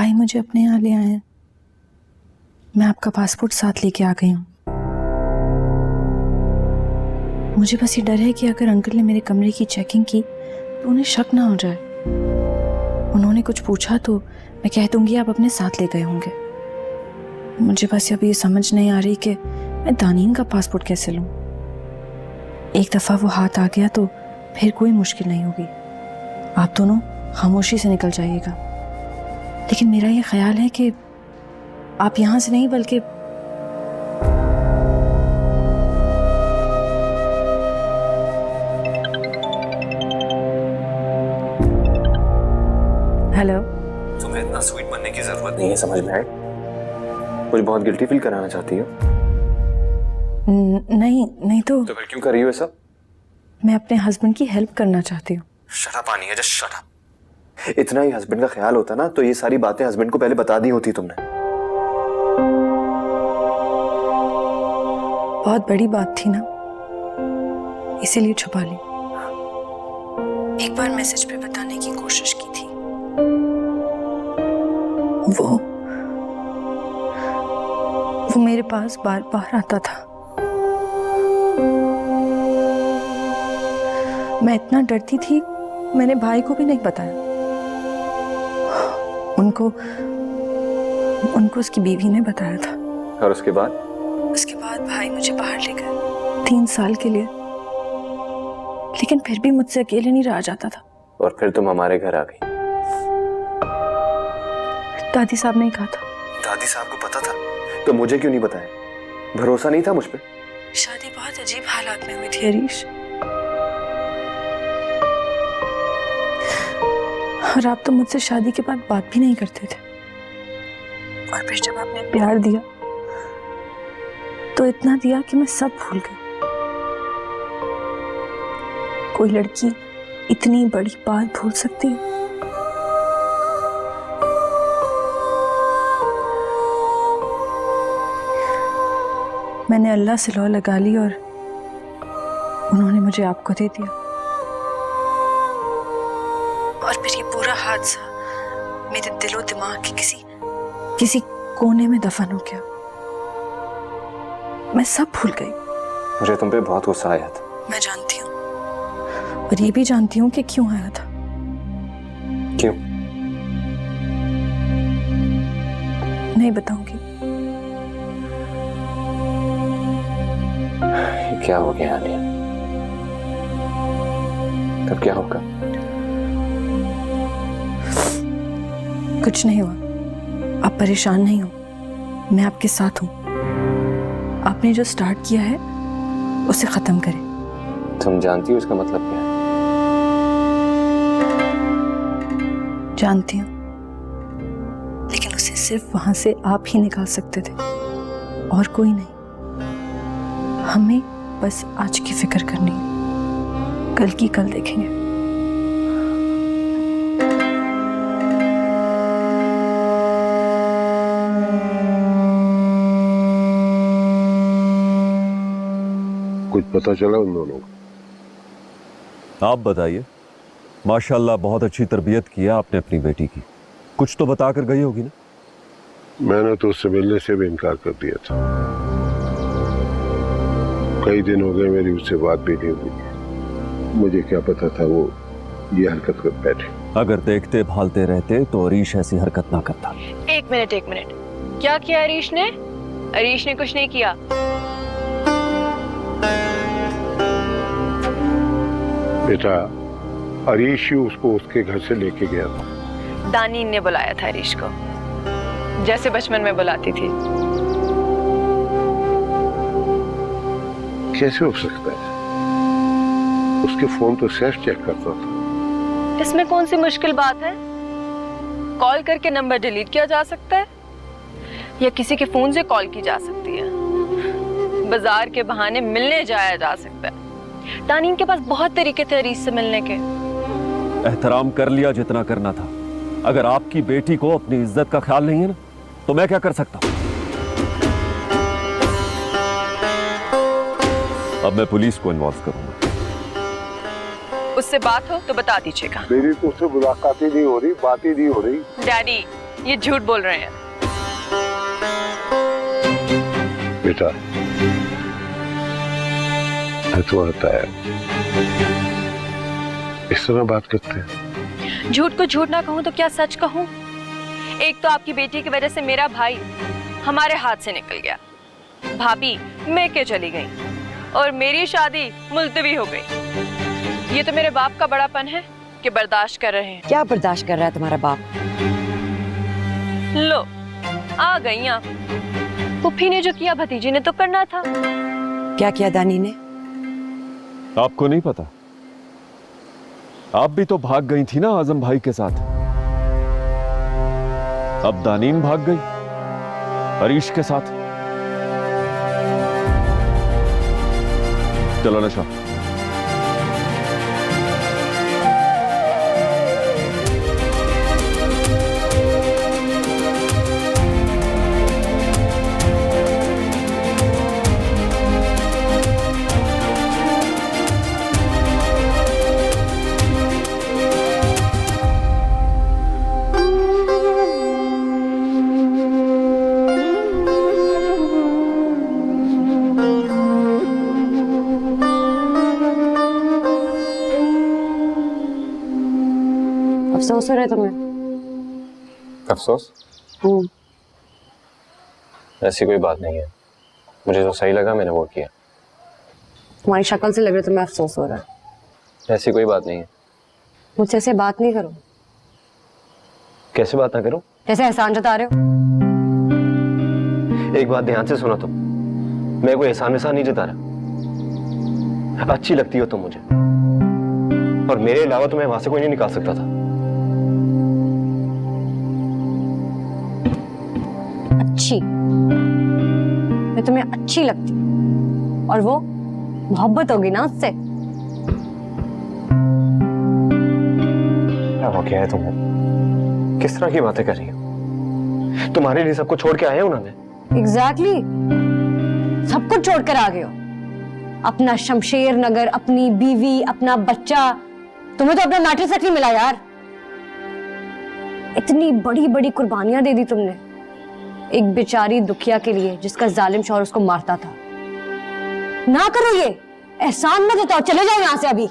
भाई मुझे अपने यहाँ ले आए हैं। मैं आपका पासपोर्ट साथ लेके आ गई हूँ। मुझे बस ये डर है कि अगर अंकल ने मेरे कमरे की चेकिंग की तो उन्हें शक ना हो जाए। उन्होंने कुछ पूछा तो मैं कह दूंगी आप अपने साथ ले गए होंगे। मुझे बस अभी ये समझ नहीं आ रही कि मैं दानीन का पासपोर्ट कैसे लूँ। एक दफ़ा वो हाथ आ गया तो फिर कोई मुश्किल नहीं होगी। आप दोनों खामोशी से निकल जाइएगा। लेकिन मेरा ये ख्याल है कि आप यहाँ से नहीं बल्कि हेलो। तुम्हें इतना स्वीट बनने की जरूरत नहीं है, समझ में आए? मुझे बहुत गिल्टी फील कराना चाहती हो? नहीं नहीं तो फिर क्यों कर रही हो ये सब? मैं अपने हस्बैंड की हेल्प करना चाहती हूँ। Shut up Aniya, just shut up. इतना ही हस्बैंड का ख्याल होता ना तो ये सारी बातें हस्बैंड को पहले बता दी होती तुमने। बहुत बड़ी बात थी ना, इसीलिए छुपा ली। एक बार मैसेज पे बताने की कोशिश की थी। वो मेरे पास बार बार आता था। मैं इतना डरती थी, मैंने भाई को भी नहीं बताया। उनको उसकी बीवी ने बताया था। और उसके बाद भाई मुझे बाहर ले गए 3 साल के लिए। लेकिन फिर भी मुझसे अकेले नहीं रहा जाता था। और फिर तुम हमारे घर आ गई। दादी साहब ने कहा था। दादी साहब को पता था तो मुझे क्यों नहीं बताया? भरोसा नहीं था मुझ पे? शादी बहुत अजीब हालात में हुई थी हरीश। और आप तो मुझसे शादी के बाद बात भी नहीं करते थे। और फिर जब आपने प्यार दिया तो इतना दिया कि मैं सब भूल गई। कोई लड़की इतनी बड़ी बात भूल सकती है? मैंने अल्लाह से लौ लगा ली और उन्होंने मुझे आपको दे दिया। और फिर ये पूरा हादसा मेरे दिलो दिमाग के किसी कोने में दफन हो गया। मैं सब भूल गई। मुझे तुम पे बहुत गुस्सा आया था। मैं जानती हूँ, और ये भी जानती हूँ कि क्यों आया था। क्यों? नहीं बताऊंगी। क्या हो गया आनिया? तब क्या होगा? कुछ नहीं हुआ। आप परेशान नहीं हो, मैं आपके साथ हूं। आपने जो स्टार्ट किया है उसे खत्म करें। तुम जानती हो इसका मतलब क्या है? जानती हूँ, लेकिन उसे सिर्फ वहां से आप ही निकाल सकते थे और कोई नहीं। हमें बस आज की फिक्र करनी है, कल की कल देखेंगे। कुछ पता चला उन दोनों को? आप बताइए। माशाल्लाह बहुत अच्छी तरबियत की है आपने अपनी बेटी की। कुछ तो बता कर गई होगी ना? मैंने तो उससे मिलने से भी इनकार कर दिया था। कई दिन हो गए मेरी उससे बात भी नहीं हुई। मुझे क्या पता था वो ये हरकत कर बैठे। अगर देखते भालते रहते तो अरीश ऐसी हरकत ना करता। एक मिनट, क्या किया अरीश ने? अरीश ने कुछ नहीं किया। बेटा, अरीश ही उसको उसके घर से लेके गया था। दानीन ने बुलाया था अरीश को, जैसे बचपन में बुलाती थी। कैसे हो सकता है? उसके फोन तो सेफ चेक करता था। इसमें कौन सी मुश्किल बात है? कॉल करके नंबर डिलीट किया जा सकता है या किसी के फोन से कॉल की जा सकती है। बाजार के बहाने मिलने जाया जा सकता है। दानीन के पास बहुत तरीके थे अरीश से मिलने के। एहतराम कर लिया जितना करना था। अगर आपकी बेटी को अपनी इज्जत का ख्याल नहीं है ना तो मैं क्या कर सकता हूं? अब मैं पुलिस को इन्वॉल्व करूंगा। उससे बात हो तो बता दीजिएगा। मेरी तो उससे मुलाकात ही नहीं हो रही, बात ही नहीं हो रही। डैडी, ये झूठ बोल रहे हैं। बेटा तो आता है, इस तरह बात करते हैं। झूठ को झूठ ना कहूं तो क्या सच कहूं? एक तो आपकी बेटी की वजह से मेरा भाई हमारे हाथ से निकल गया, भाभी मैके चली गई और मेरी शादी मुलतवी हो गई। ये तो मेरे बाप का बड़ापन है कि बर्दाश्त कर रहे हैं। क्या बर्दाश्त कर रहा है तुम्हारा बाप? लो आ गई आप। पुप्पी ने जो किया भतीजी ने तो करना था। क्या किया दानी ने? आपको नहीं पता? आप भी तो भाग गई थी ना आजम भाई के साथ। अब दानीन भाग गई हरीश के साथ। चलो नशा। अफसोस हो रहा है तुम्हें? अफसोस? ऐसी कोई बात नहीं है, मुझे जो सही लगा मैंने वो किया। तुम्हारी शक्ल से लग रहा है तुम्हें अफसोस हो रहा है। ऐसी कोई बात नहीं है। मुझसे ऐसे बात नहीं करो। कैसे बात ना करूं? जैसे एहसान जता रहे हो। एक बात ध्यान से सुनो तुम, मैं कोई एहसान वहसान नहीं जता रहा। अच्छी लगती हो तुम मुझे, और मेरे अलावा तुम्हें वहां से कोई नहीं निकाल सकता था। अच्छी? मैं तुम्हें अच्छी लगती और वो मोहब्बत होगी ना उससे? वो क्या है तुम्हें? किस तरह की बातें कर रही हो? तुम्हारे लिए सबको छोड़ के आए हो ना मैं। एग्जैक्टली सब कुछ छोड़कर आ गए हो। अपना शमशेर नगर, अपनी बीवी, अपना बच्चा। तुम्हें तो अपना मैट्रिक्स तक नहीं मिला यार। इतनी बड़ी बड़ी कुर्बानियां दे दी तुमने एक बेचारी दुखिया के लिए जिसका जालिम शौहर उसको मारता था। ना करो ये, एहसान मत जताओ। चले जाओ यहां से अभी।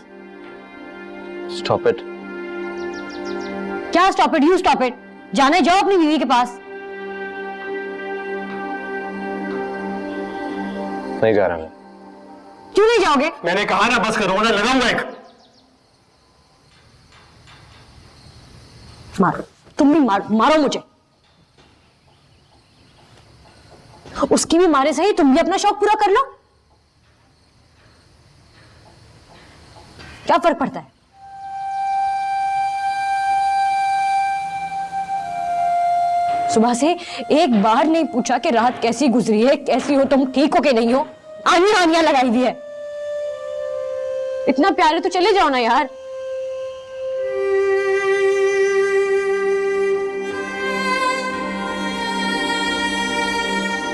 Stop it. क्या stop it? You stop it. जाने जाओ अपनी बीवी के पास। नहीं जा रहा मैं। क्यों नहीं जाओगे? मैंने कहा ना बस करो, ना लगाऊंगा एक। मारो, तुम भी मारो, मारो मुझे। उसकी भी मारे सही, तुम भी अपना शौक पूरा कर लो। क्या फर्क पड़ता है? सुबह से एक बार नहीं पूछा कि रात कैसी गुजरी है, कैसी हो तुम, ठीक हो कि नहीं हो। आनियां आनियां लगाई दी है। इतना प्यार है तो चले जाओ ना यार।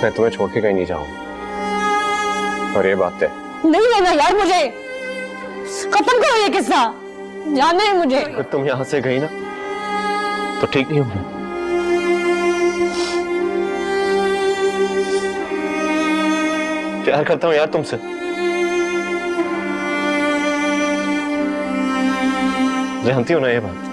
मैं तुम्हें छोड़ के कहीं नहीं जाऊंगा, और ये बात है। नहीं जाना यार मुझे। खत्म करो ये किस्सा। जाना है मुझे। अगर तुम यहां से गई ना तो ठीक नहीं होगा। प्यार करता हूं यार तुमसे। जानती हो ना ये बात।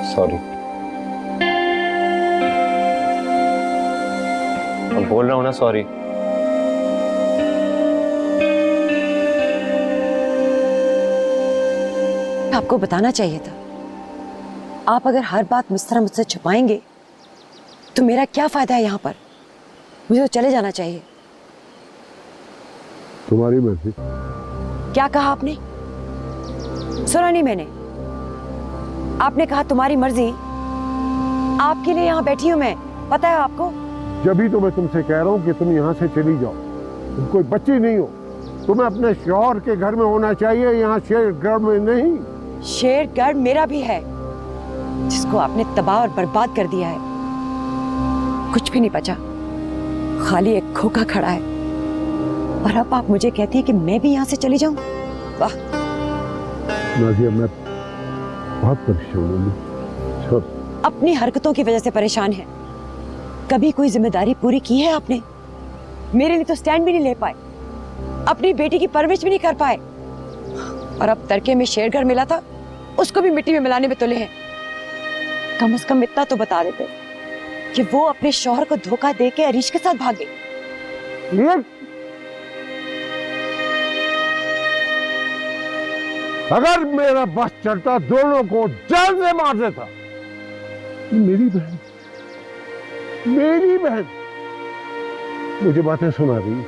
सॉरी। अब बोल रहा हूं ना सॉरी। आपको बताना चाहिए था। आप अगर हर बात मुझ तरह मुझसे छुपाएंगे तो मेरा क्या फायदा है यहाँ पर? मुझे तो चले जाना चाहिए। तुम्हारी मर्जी। क्या कहा आपने? सुना नहीं मैंने। आपने कहा तुम्हारी मर्जी। आपके लिए यहाँ बैठी हूँ मैं, पता है आपको? जब ही तो मैं तुमसे कह रहा हूँ कि तुम यहाँ से चली जाओ। तुम कोई बच्ची नहीं हो, तुम्हें अपने शौहर के घर में होना चाहिए, यहाँ शेर घर में नहीं। शेरगढ़ मेरा भी है, जिसको आपने तबाह और बर्बाद कर दिया है। कुछ भी नहीं बचा, खाली एक खोखा खड़ा है। और अब आप मुझे कहती है कि मैं भी यहाँ से चली जाऊं? वाह। नाजिया, मैं बहुत परेशान हूँ। अपनी हरकतों की वजह से परेशान है। कभी कोई जिम्मेदारी पूरी की है आपने? मेरे लिए तो स्टैंड भी नहीं ले पाए, अपनी बेटी की परवरिश भी नहीं कर पाए, और अब तड़के में शेरघर मिला था, उसको भी मिट्टी में मिलाने में तुले हैं। कम से कम इतना तो बता देते कि वो अपने शौहर को धोखा दे के अरीश के साथ भाग गई। अगर मेरा बस चलता दोनों को जान से मार देता। मेरी बहन मुझे बातें सुना रही।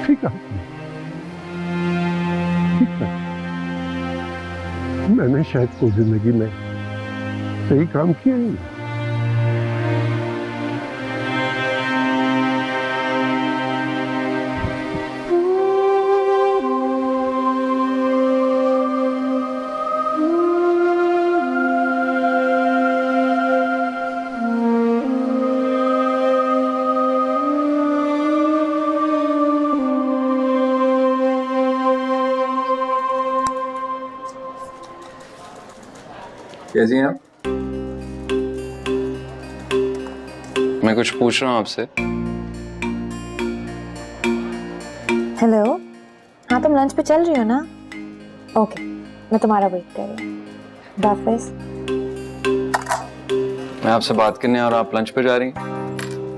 ठीक है, मैंने शायद कोई जिंदगी में सही काम किया नहीं। कैसी हैं आप? मैं कुछ पूछ रहा हूँ आपसे। हेलो, हाँ तुम लंच पे चल रही हो ना? ओके, मैं तुम्हारा वेट कर रही हूँ। हाफिज़। मैं आपसे बात करने और आप लंच पे जा रही हैं?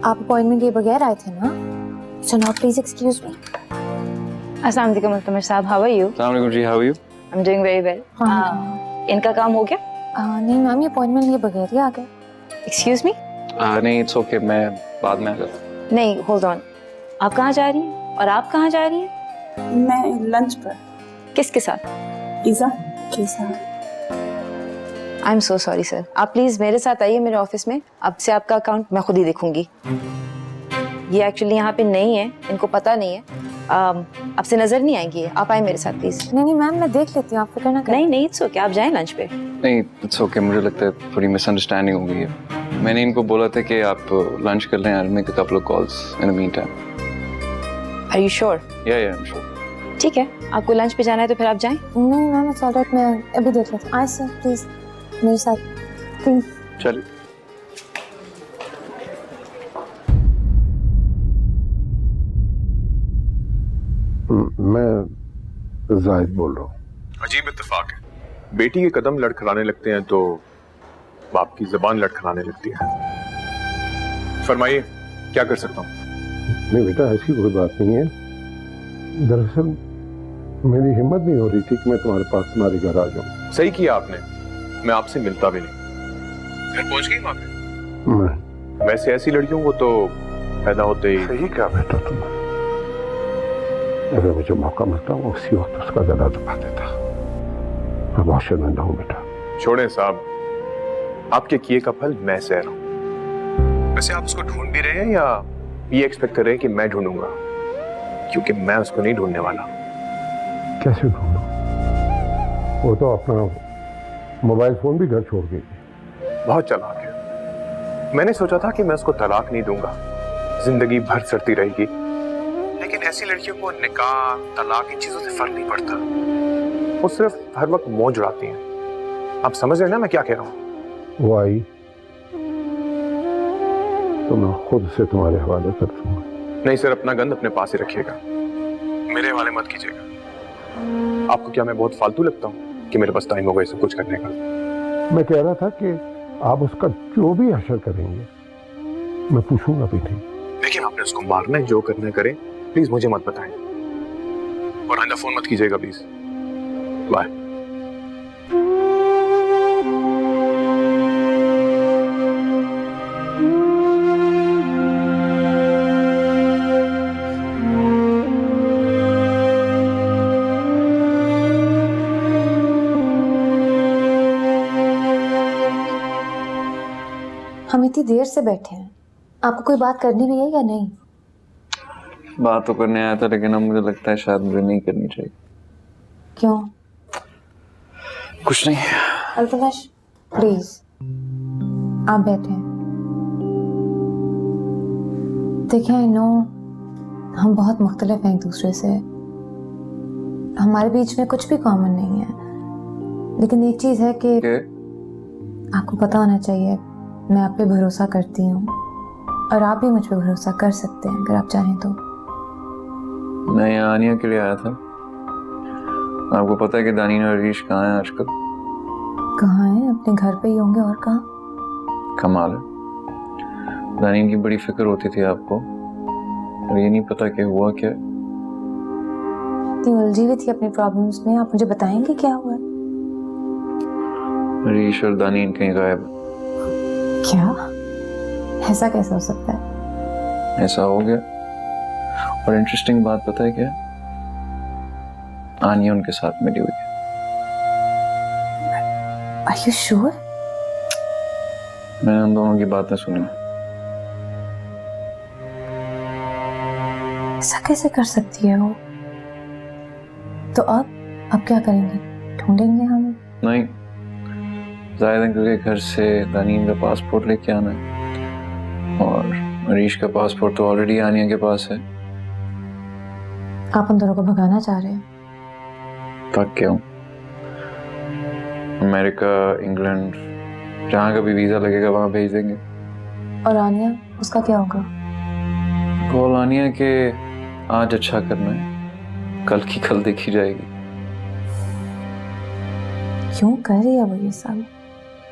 आप अपॉइंटमेंट के बगैर आए थे ना? So now please excuse me. अस्सलाम वालेकुम मुस्तमिर साहब, हाउ आर यू? अस्सलाम वालेकुम जी, how are you? I am doing very well. इनका काम हो गया? नहीं मैम, ये अपॉइंटमेंट लिए बगैर ही आ गए। Excuse me? नहीं, इट्स ओके, मैं बाद में आ जाता। नहीं, होल्ड ऑन। आप कहाँ जा रही हैं और आप कहाँ जा रही हैं? मैं लंच पर। किसके साथ? इज़ा के साथ। I am so sorry sir, आप प्लीज मेरे साथ आइए मेरे ऑफिस में। अब से आपका अकाउंट मैं खुद ही देखूंगी। ये एक्चुअली यहाँ पे नहीं है, इनको पता नहीं है। आपसे नजर नहीं आएंगी, आप आए मेरे साथ प्लीज। नहीं मैम, मैं देख लेती हूँ, आप फिक्र ना करें। नहीं इट्स ओके, आप जाएं लंच पे। नहीं, इट्स ओके, मुझे लगता है थोड़ी मिसअंडरस्टैंडिंग हो गई है। मैंने इनको बोला था कि आप लंच कर लें, I make a couple of calls in the meantime. Are you sure? या आई एम श्योर। ठीक है, आपको लंच पे जाना है तो फिर आप जाएं। नहीं मैम, इट्स ऑलराइट, मैं अभी देख लेती हूँ। आए सर प्लीज मेरे साथ प्लीज। चलिए। मैं जाहिद बोल रहा हूँ। अजीब इत्तेफाक है, बेटी के कदम लड़खड़ाने लगते हैं तो बाप की जबान लड़खड़ाने लगती है। फरमाइए, क्या कर सकता हूँ? नहीं बेटा, ऐसी कोई बात नहीं है। दरअसल मेरी हिम्मत नहीं हो रही थी कि मैं तुम्हारे पास तुम्हारे घर आ जाऊँ। सही किया आपने, मैं आपसे मिलता भी नहीं। घर पहुंच गई वहां पे? वैसे ऐसी लड़कियों को तो पैदा होते ही। सही क्या बेटा तुम, अगर मुझे मौका मिलता वो उसी वक्त उसका गला दबा देता। मैं बहुत शर्मिंदा हूँ बेटा। छोड़ें साहब, आपके किए का फल मैं सह रहा हूँ। वैसे आप उसको ढूंढ भी रहे हैं या ये एक्सपेक्ट कर रहे हैं कि मैं ढूंढूंगा? क्योंकि मैं उसको नहीं ढूंढने वाला। कैसे ढूंढूं? वो तो अपना मोबाइल फोन भी घर छोड़ गई। बहुत चालाक है। मैंने सोचा था कि मैं उसको तलाक नहीं दूंगा, जिंदगी भर सड़ती रहेगी। लेकिन ऐसी लड़कियों को निकाह, तलाक, इन चीजों से फर्क नहीं पड़ता। वो सिर्फ हर वक्त मौज उड़ाती हैं। आप समझ रहे हैं ना मैं क्या कह रहा हूँ? वो आई तो मैं खुद से तुम्हारे हवाले कर दूंगा। नहीं सर, अपना गंद अपने पास ही रखिएगा, मेरे हवाले मत कीजिएगा। आपको क्या मैं बहुत फालतू लगता हूँ कि मेरे पास टाइम होगा ये सब कुछ करने का? मैं कह रहा था कि आप उसका जो भी हशर करेंगे मैं पूछूंगा भी नहीं। लेकिन आपने उसको मारना है, जो करना है करें, प्लीज मुझे मत बताएं। और आइंदा फोन मत कीजिएगा प्लीज। बाय। हम इतनी देर से बैठे हैं, आपको कोई बात करनी भी है या नहीं? बात तो करने आया था, लेकिन अब मुझे लगता है शायद मुझे नहीं करनी चाहिए। क्यों? कुछ नहीं। अल्तमश प्लीज आप बैठे। देखिए आई नो हम बहुत मुख्तलिफ हैं एक दूसरे से, हमारे बीच में कुछ भी कॉमन नहीं है, लेकिन एक चीज है कि आपको पता होना चाहिए मैं आप पे भरोसा करती हूँ और आप भी मुझ पे भरोसा कर सकते हैं अगर आप चाहें तो। मैं यहाँ आनिया के लिए आया था। आपको पता है कि दानीन और हरीश कहाँ हैं आजकल? कहाँ हैं? अपने घर पे ही होंगे, और कहाँ? कमाल है, दानीन की बड़ी फिक्र होती थी आपको, और ये नहीं पता कि हुआ क्या। इतनी उलझी हुई थी अपनी प्रॉब्लम्स में, आप मुझे बताएंगे क्या हुआ? हरीश और दानीन कहीं गायब। क्या? ऐसा कैसे हो सकता है? ऐसा हो गया, और इंटरेस्टिंग बात पता है क्या? आनिया उनके साथ मिली हुई है। Are you sure? मैंने उन दोनों की बातें सुनी। ऐसा कैसे कर सकती है वो? तो अब क्या करेंगे? ढूंढेंगे हम? नहीं, जाहिद अंकल के घर से दानीन का पासपोर्ट लेके आना है, और हरीश का पासपोर्ट तो ऑलरेडी आनिया के पास है। आप उन दोनों को भगाना चाह रहे हैं? पक क्यों? अमेरिका, इंग्लैंड, जहाँ का भी वीजा लगेगा वहां भेज देंगे। और आनिया, उसका क्या होगा? कॉल आनिया के आज अच्छा करना है, कल की कल देखी जाएगी। क्यों कर रही है वो ये सब?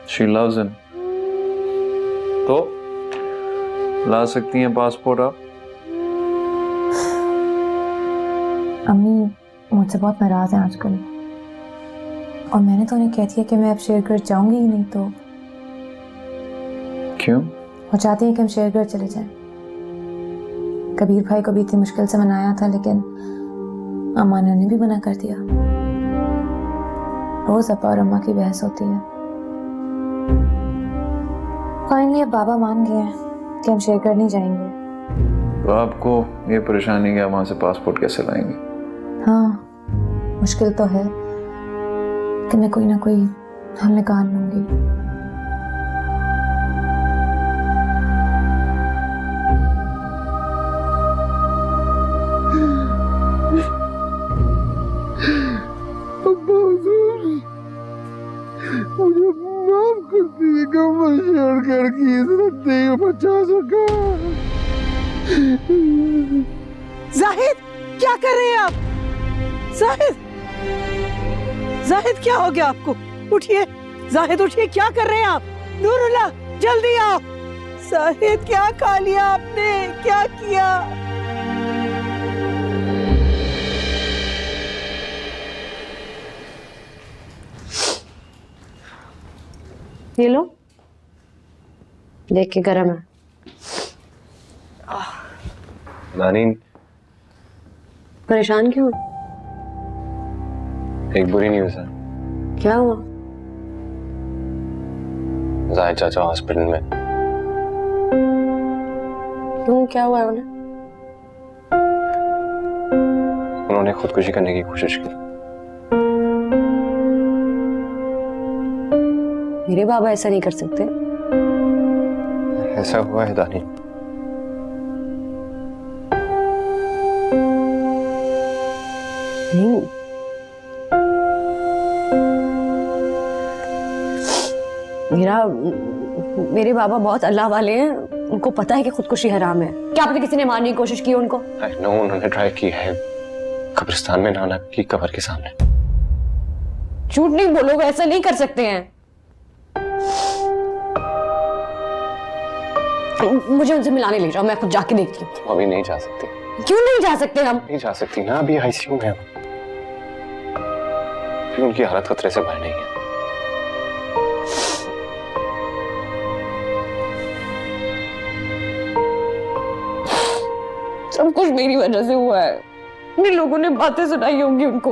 She loves him। तो ला सकती हैं पासपोर्ट आप? अम्मी मुझसे बहुत नाराज हैं आजकल, और मैंने तो उन्हें कह दिया कि मैं अब शेरगढ़ जाऊंगी ही नहीं। तो क्यों? वो चाहती है कि हम शेरगढ़ चले जाएं। कबीर भाई को भी इतनी मुश्किल से मनाया था, लेकिन अमाना ने भी मना कर दिया। रोज अपा और अम्मा की बहस होती है। फाइनली अब बाबा मान गए हैं कि हम शेरगढ़ नहीं जाएंगे। तो आपको ये परेशानी है वहां से पासपोर्ट कैसे लाएंगे? हाँ मुश्किल तो है, कि मैं कोई ना कोई हल निकाल लूंगी। मुझे माफ कर दीजिएगा, मैं शेरगढ़ की इज्जत नहीं बचा सका। जाहिद क्या कर रहे हैं आप? जाहिद, जाहिद क्या हो गया आपको? उठिए जाहिद, उठिए, क्या कर रहे हैं आप? नूरुल्लाह जल्दी आओ। जाहिद क्या खा लिया आपने? क्या किया? ये लो, देख के गरम है। दानीन, परेशान क्यों? एक बुरी न्यूज़ है। क्या हुआ? जाहिद चाचा हॉस्पिटल में। क्यों, क्या हुआ है उन्हें? उन्होंने खुदकुशी करने की कोशिश की। मेरे बाबा ऐसा नहीं कर सकते। ऐसा हुआ है दानीन। नहीं, मेरे बाबा बहुत अल्लाह वाले हैं, उनको पता है कि खुदकुशी हराम है। क्या आपने किसी ने मारने की कोशिश की उनको? I know, उन्होंने ट्राई की है, कब्रिस्तान में नाना की कब्र के सामने। झूठ नहीं बोलोगे, ऐसा नहीं कर सकते हैं। मुझे उनसे मिलाने ले जाओ, मैं खुद जाके देखती हूँ। तुम अभी नहीं जा सकती। क्यों नहीं जा सकते हम? नहीं जा सकती ना, अभी आईसीयू में। उनकी हालत खतरे से बाहर नहीं है। सब कुछ मेरी वजह से हुआ है। मेरे लोगों ने बातें सुनाई होंगी उनको।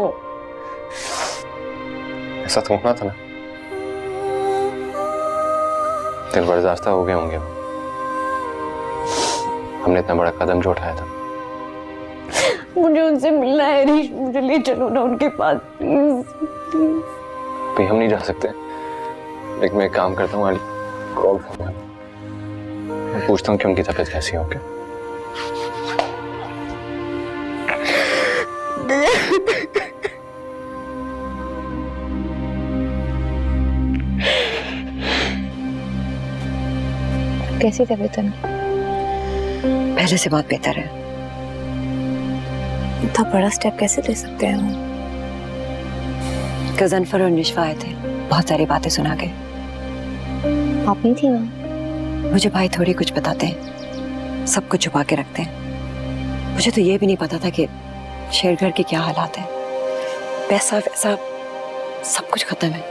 ऐसा तो होना था ना, दिल बर्दाश्त हो गए होंगे। हमने इतना बड़ा कदम जो उठाया था, मुझे उनसे मिलना है रीश, मुझे ले चलो ना उनके पास प्लीज प्लीज। भाई हम नहीं जा सकते, लेकिन मैं एक काम करता हूँ, कॉल मैं पूछता हूँ कि उनकी तबीयत कैसी है। ओके कैसी तबीयत है? पहले से बहुत बेहतर है। इतना बड़ा स्टेप कैसे ले सकते हैं हम? कल अनफर और निशवा आए थे, बहुत सारी बातें सुना के। आप नहीं थी वहाँ? मुझे भाई थोड़ी कुछ बताते हैं, सब कुछ छुपा के रखते हैं। मुझे तो ये भी नहीं पता था कि शेरगढ़ के क्या हालात है। पैसा वैसा सब कुछ खत्म है,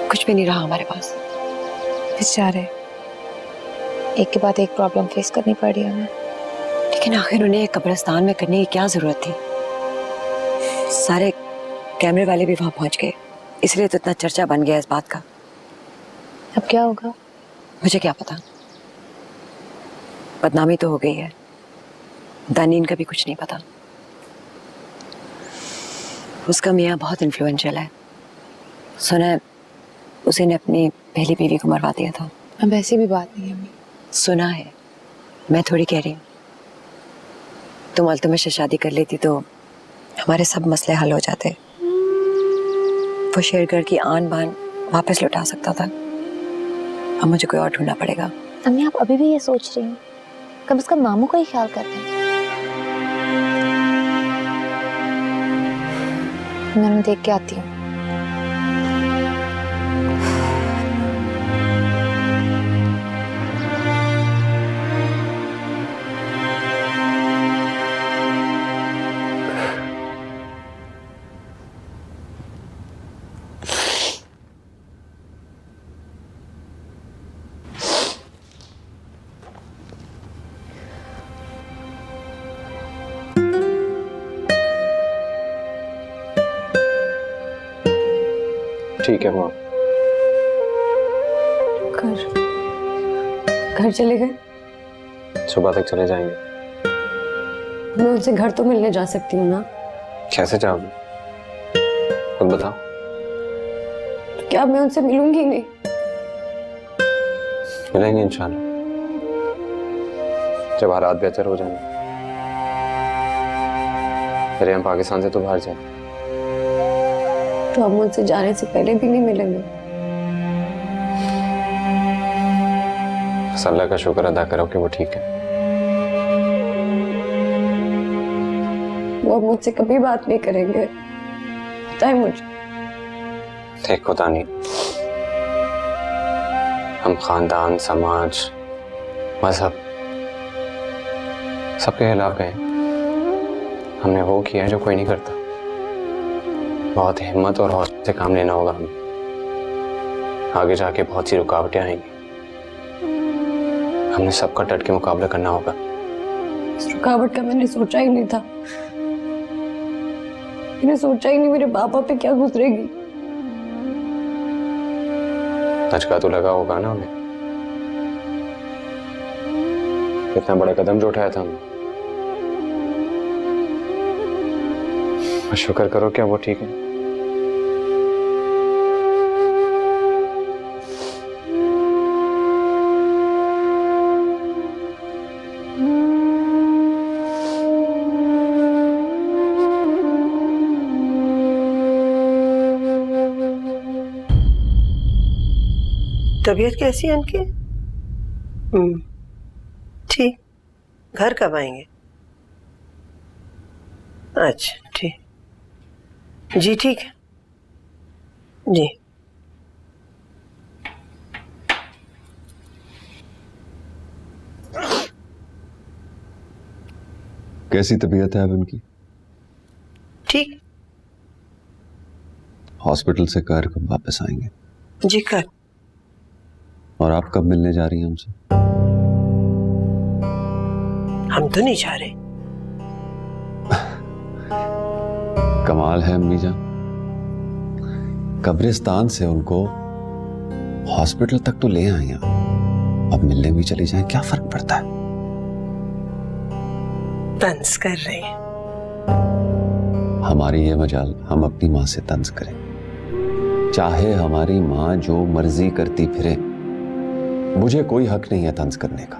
कुछ भी नहीं रहा हमारे पास। बेचारे, एक के बाद एक प्रॉब्लम फेस करनी पड़ रही है हमें। लेकिन आखिर उन्हें एक कब्रिस्तान में करने की क्या जरूरत थी? सारे कैमरे वाले भी वहां पहुंच गए, इसलिए तो इतना चर्चा बन गया इस बात का। अब क्या होगा? मुझे क्या पता, बदनामी तो हो गई है, दानीन का भी कुछ नहीं पता। उसका मियाँ बहुत इन्फ्लुएंशियल है, सुना है उसी ने अपनी पहली बीवी को मरवा दिया था। अब ऐसी भी बात नहीं है अम्मी। सुना है, मैं थोड़ी कह रही हूँ। तुम अल्तुमिश से शादी कर लेती तो हमारे सब मसले हल हो जाते। वो शेरगढ़ की आन बान वापस लौटा सकता था। अब मुझे कोई और ढूंढना पड़ेगा। अम्मी, आप अभी भी ये सोच रही हैं? कम से कम मामू का ही ख्याल कर रहे हैं। मैं उन्हें देख के आती हूँ। ठीक है माँ। घर चले गए? सुबह तक चले जाएंगे। मैं उनसे घर तो मिलने जा सकती हूँ ना? कैसे चाहोगे, खुद बताओ। क्या मैं उनसे मिलूंगी नहीं? मिलेंगे इंशाल्लाह, जब हालात बेहतर हो जाएंगे। फिर हम पाकिस्तान से तो बाहर जाएंगे। तो हम उनसे जाने से पहले भी नहीं मिलेंगे? बस अल्लाह का शुक्र अदा करो कि वो ठीक है। वो मुझसे कभी बात नहीं करेंगे, पता है मुझे। देख खुदा नहीं, हम खानदान, समाज, मजहब सबके खिलाफ गए। हमने वो किया है जो कोई नहीं करता। बहुत हिम्मत और हौसले से काम लेना होगा हमें। आगे जाके बहुत सी रुकावटें आएंगी, हमने सबका डट के मुकाबला करना होगा। इस रुकावट का मैंने सोचा ही नहीं था। मैंने सोचा ही नहीं मेरे पापा पे क्या गुजरेगी। झटका तो लगा होगा ना हमें। इतना बड़ा कदम जो उठाया था हमने। शुक्र करो क्या वो ठीक है। तबीयत कैसी है उनकी? ठीक। घर कब आएंगे? अच्छा ठीक। जी ठीक है जी। कैसी तबीयत है अब इनकी? ठीक। हॉस्पिटल से कार कब वापस आएंगे? जी कर। और आप कब मिलने जा रही हैं हमसे? हम तो नहीं जा रहे। कमाल है अम्मी जान, कब्रिस्तान से उनको हॉस्पिटल तक तो ले आई हैं, अब मिलने भी चली जाएं, क्या फर्क पड़ता है? तंज कर रहे हैं। हमारी ये मजाल हम अपनी माँ से तंज करें, चाहे हमारी माँ जो मर्जी करती फिरे, मुझे कोई हक नहीं है तंज करने का।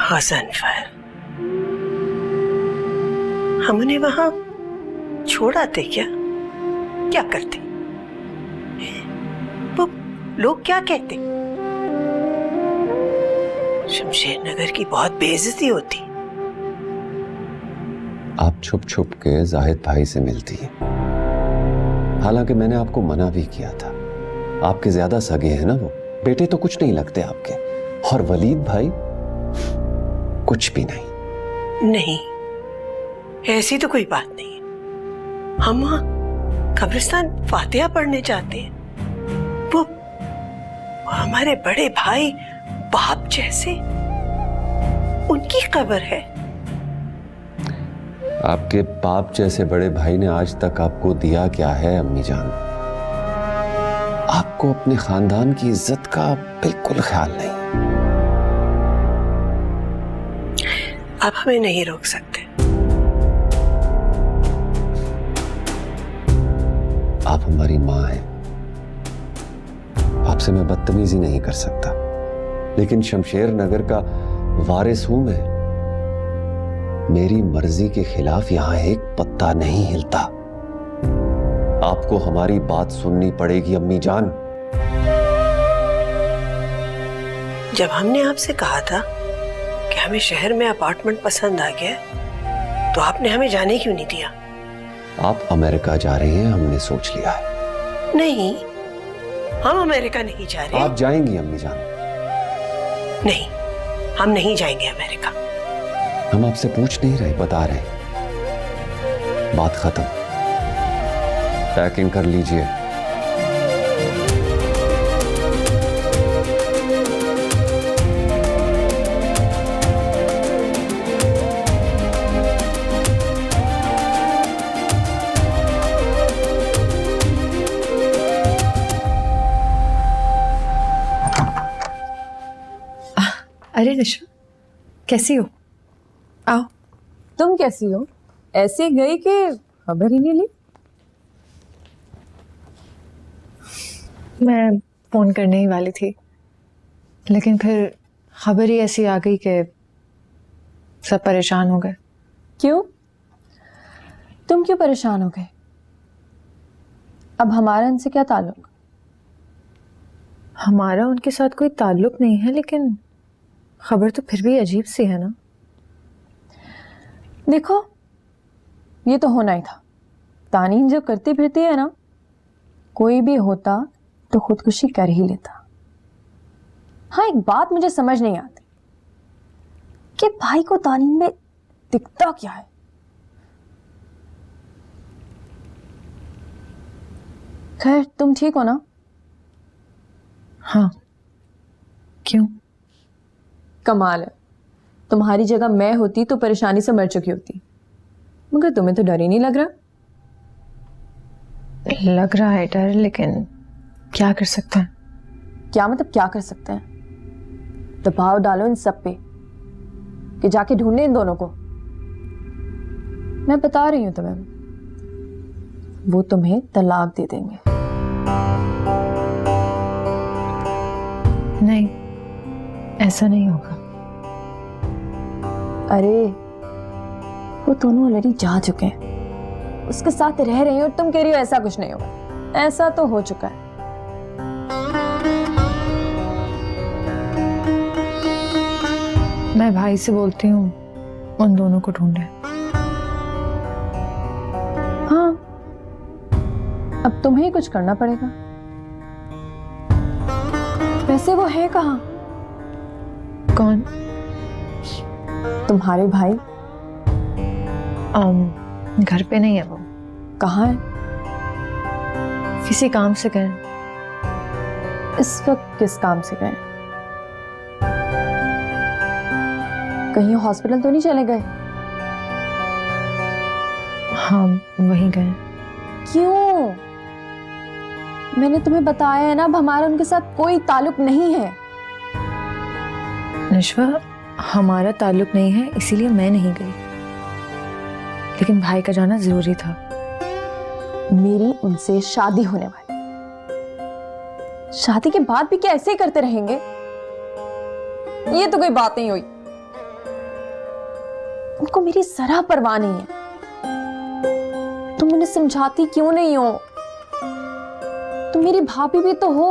हसन फर, हम उन्हें वहां छोड़ आते क्या करते? वो लोग क्या कहते? शमशेर नगर की बहुत बेइज्जती होती। आप छुप छुप के जाहिद भाई से मिलती हैं, हालांकि मैंने आपको मना भी किया था। आपके ज्यादा सगे हैं ना वो, बेटे तो कुछ नहीं लगते आपके, और वलीद भाई कुछ भी नहीं। नहीं, ऐसी तो कोई बात नहीं है। हम वहां कब्रिस्तान फातिहा पढ़ने जाते हैं। वो हमारे बड़े भाई बाप जैसे, उनकी कब्र है। आपके बाप जैसे बड़े भाई ने आज तक आपको दिया क्या है अम्मी जान? आपको अपने खानदान की इज्जत का बिल्कुल ख्याल नहीं। आप हमें नहीं रोक सकते। आप हमारी माँ हैं, आपसे मैं बदतमीजी नहीं कर सकता, लेकिन शमशेर नगर का वारिस हूं मैं। मेरी मर्जी के खिलाफ यहां एक पत्ता नहीं हिलता। आपको हमारी बात सुननी पड़ेगी अम्मी जान। जब हमने आपसे कहा था कि हमें शहर में अपार्टमेंट पसंद आ गया, तो आपने हमें जाने क्यों नहीं दिया? आप अमेरिका जा रहे हैं, हमने सोच लिया है। नहीं, हम अमेरिका नहीं जा रहे। आप जाएंगी अम्मी जान? नहीं, हम नहीं जाएंगे अमेरिका। हम आपसे पूछ नहीं रहे, बता रहे। बात खत्म। पैकिंग कर लीजिए। अरे निशा, कैसी हो? आओ। तुम कैसी हो? ऐसे गई कि खबर ही नहीं ली। मैं फोन करने ही वाली थी, लेकिन फिर खबर ही ऐसी आ गई कि सब परेशान हो गए। क्यों? तुम क्यों परेशान हो गए? अब हमारा इनसे क्या ताल्लुक? हमारा उनके साथ कोई ताल्लुक नहीं है, लेकिन खबर तो फिर भी अजीब सी है ना। देखो, ये तो होना ही था। तानीन जो करती फिरती है ना, कोई भी होता तो खुदकुशी कर ही लेता। हाँ, एक बात मुझे समझ नहीं आती कि भाई को तानीन में दिखता क्या है। खैर, तुम ठीक हो ना? हाँ। क्यों? कमाल है, तुम्हारी जगह मैं होती तो परेशानी से मर चुकी होती, मगर तुम्हें तो डर ही नहीं लग रहा। लग रहा है डर, लेकिन क्या कर सकते हैं? क्या मतलब क्या कर सकते हैं? दबाव डालो इन सब पे कि जाके ढूंढे इन दोनों को। मैं बता रही हूं तुम्हें, वो तुम्हें तलाक दे देंगे। नहीं, ऐसा नहीं होगा। अरे, वो दोनों ऑलरेडी जा चुके हैं, उसके साथ रह रहे हैं, और तुम कह रही हो ऐसा कुछ नहीं होगा। ऐसा तो हो चुका है। मैं भाई से बोलती हूँ उन दोनों को ढूंढे। हाँ, अब तुम्हें ही कुछ करना पड़ेगा। वैसे वो है कहाँ? कौन? तुम्हारे भाई। घर पे नहीं है वो। कहाँ है? किसी काम से गए। इस वक्त किस काम से गए? कहीं हॉस्पिटल तो नहीं चले गए? हाँ, वहीं गए। क्यों? मैंने तुम्हें बताया है ना, अब हमारा उनके साथ कोई ताल्लुक नहीं है। निशवा, हमारा ताल्लुक नहीं है, इसीलिए मैं नहीं गई। लेकिन भाई का जाना जरूरी था। मेरी उनसे शादी होने वाली, शादी के बाद भी क्या ऐसे ही करते रहेंगे? ये तो कोई बात नहीं हुई। उनको मेरी जरा परवाह नहीं है। तुम उन्हें समझाती क्यों नहीं हो? तुम मेरी भाभी भी तो हो।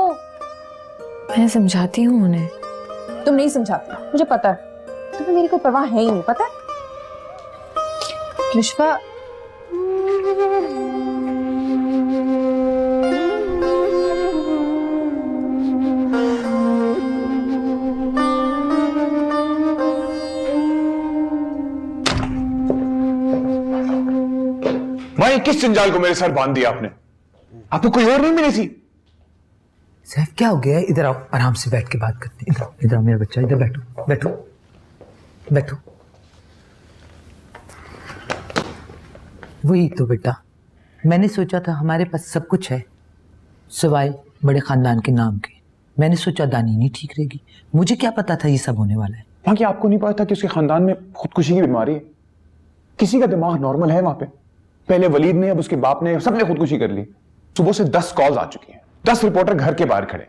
मैं समझाती हूँ उन्हें। तुम नहीं समझाती, मुझे पता है। तुम्हें मेरी कोई परवाह है ही नहीं, पता है? विश्वा, भाई किस जंजाल को मेरे सर बांध दिया आपने? आपको कोई और नहीं मिली थी? सैफ क्या हो गया? इधर आओ, आराम से बैठ के बात करते हैं। इधर आओ मेरा बच्चा, इधर बैठो बैठो बैठो। वही तो बेटा, मैंने सोचा था हमारे पास सब कुछ है सिवाय बड़े खानदान के नाम के। मैंने सोचा दानी नहीं ठीक रहेगी। मुझे क्या पता था ये सब होने वाला है। वहां की आपको नहीं पता था कि उसके खानदान में खुदकुशी की बीमारी है? किसी का दिमाग नॉर्मल है वहां पे? पहले वलीद ने, अब उसके बाप ने, सबने खुदकुशी कर ली। सुबह से 10 कॉल्स आ चुकी हैं, 10 रिपोर्टर घर के बाहर खड़े।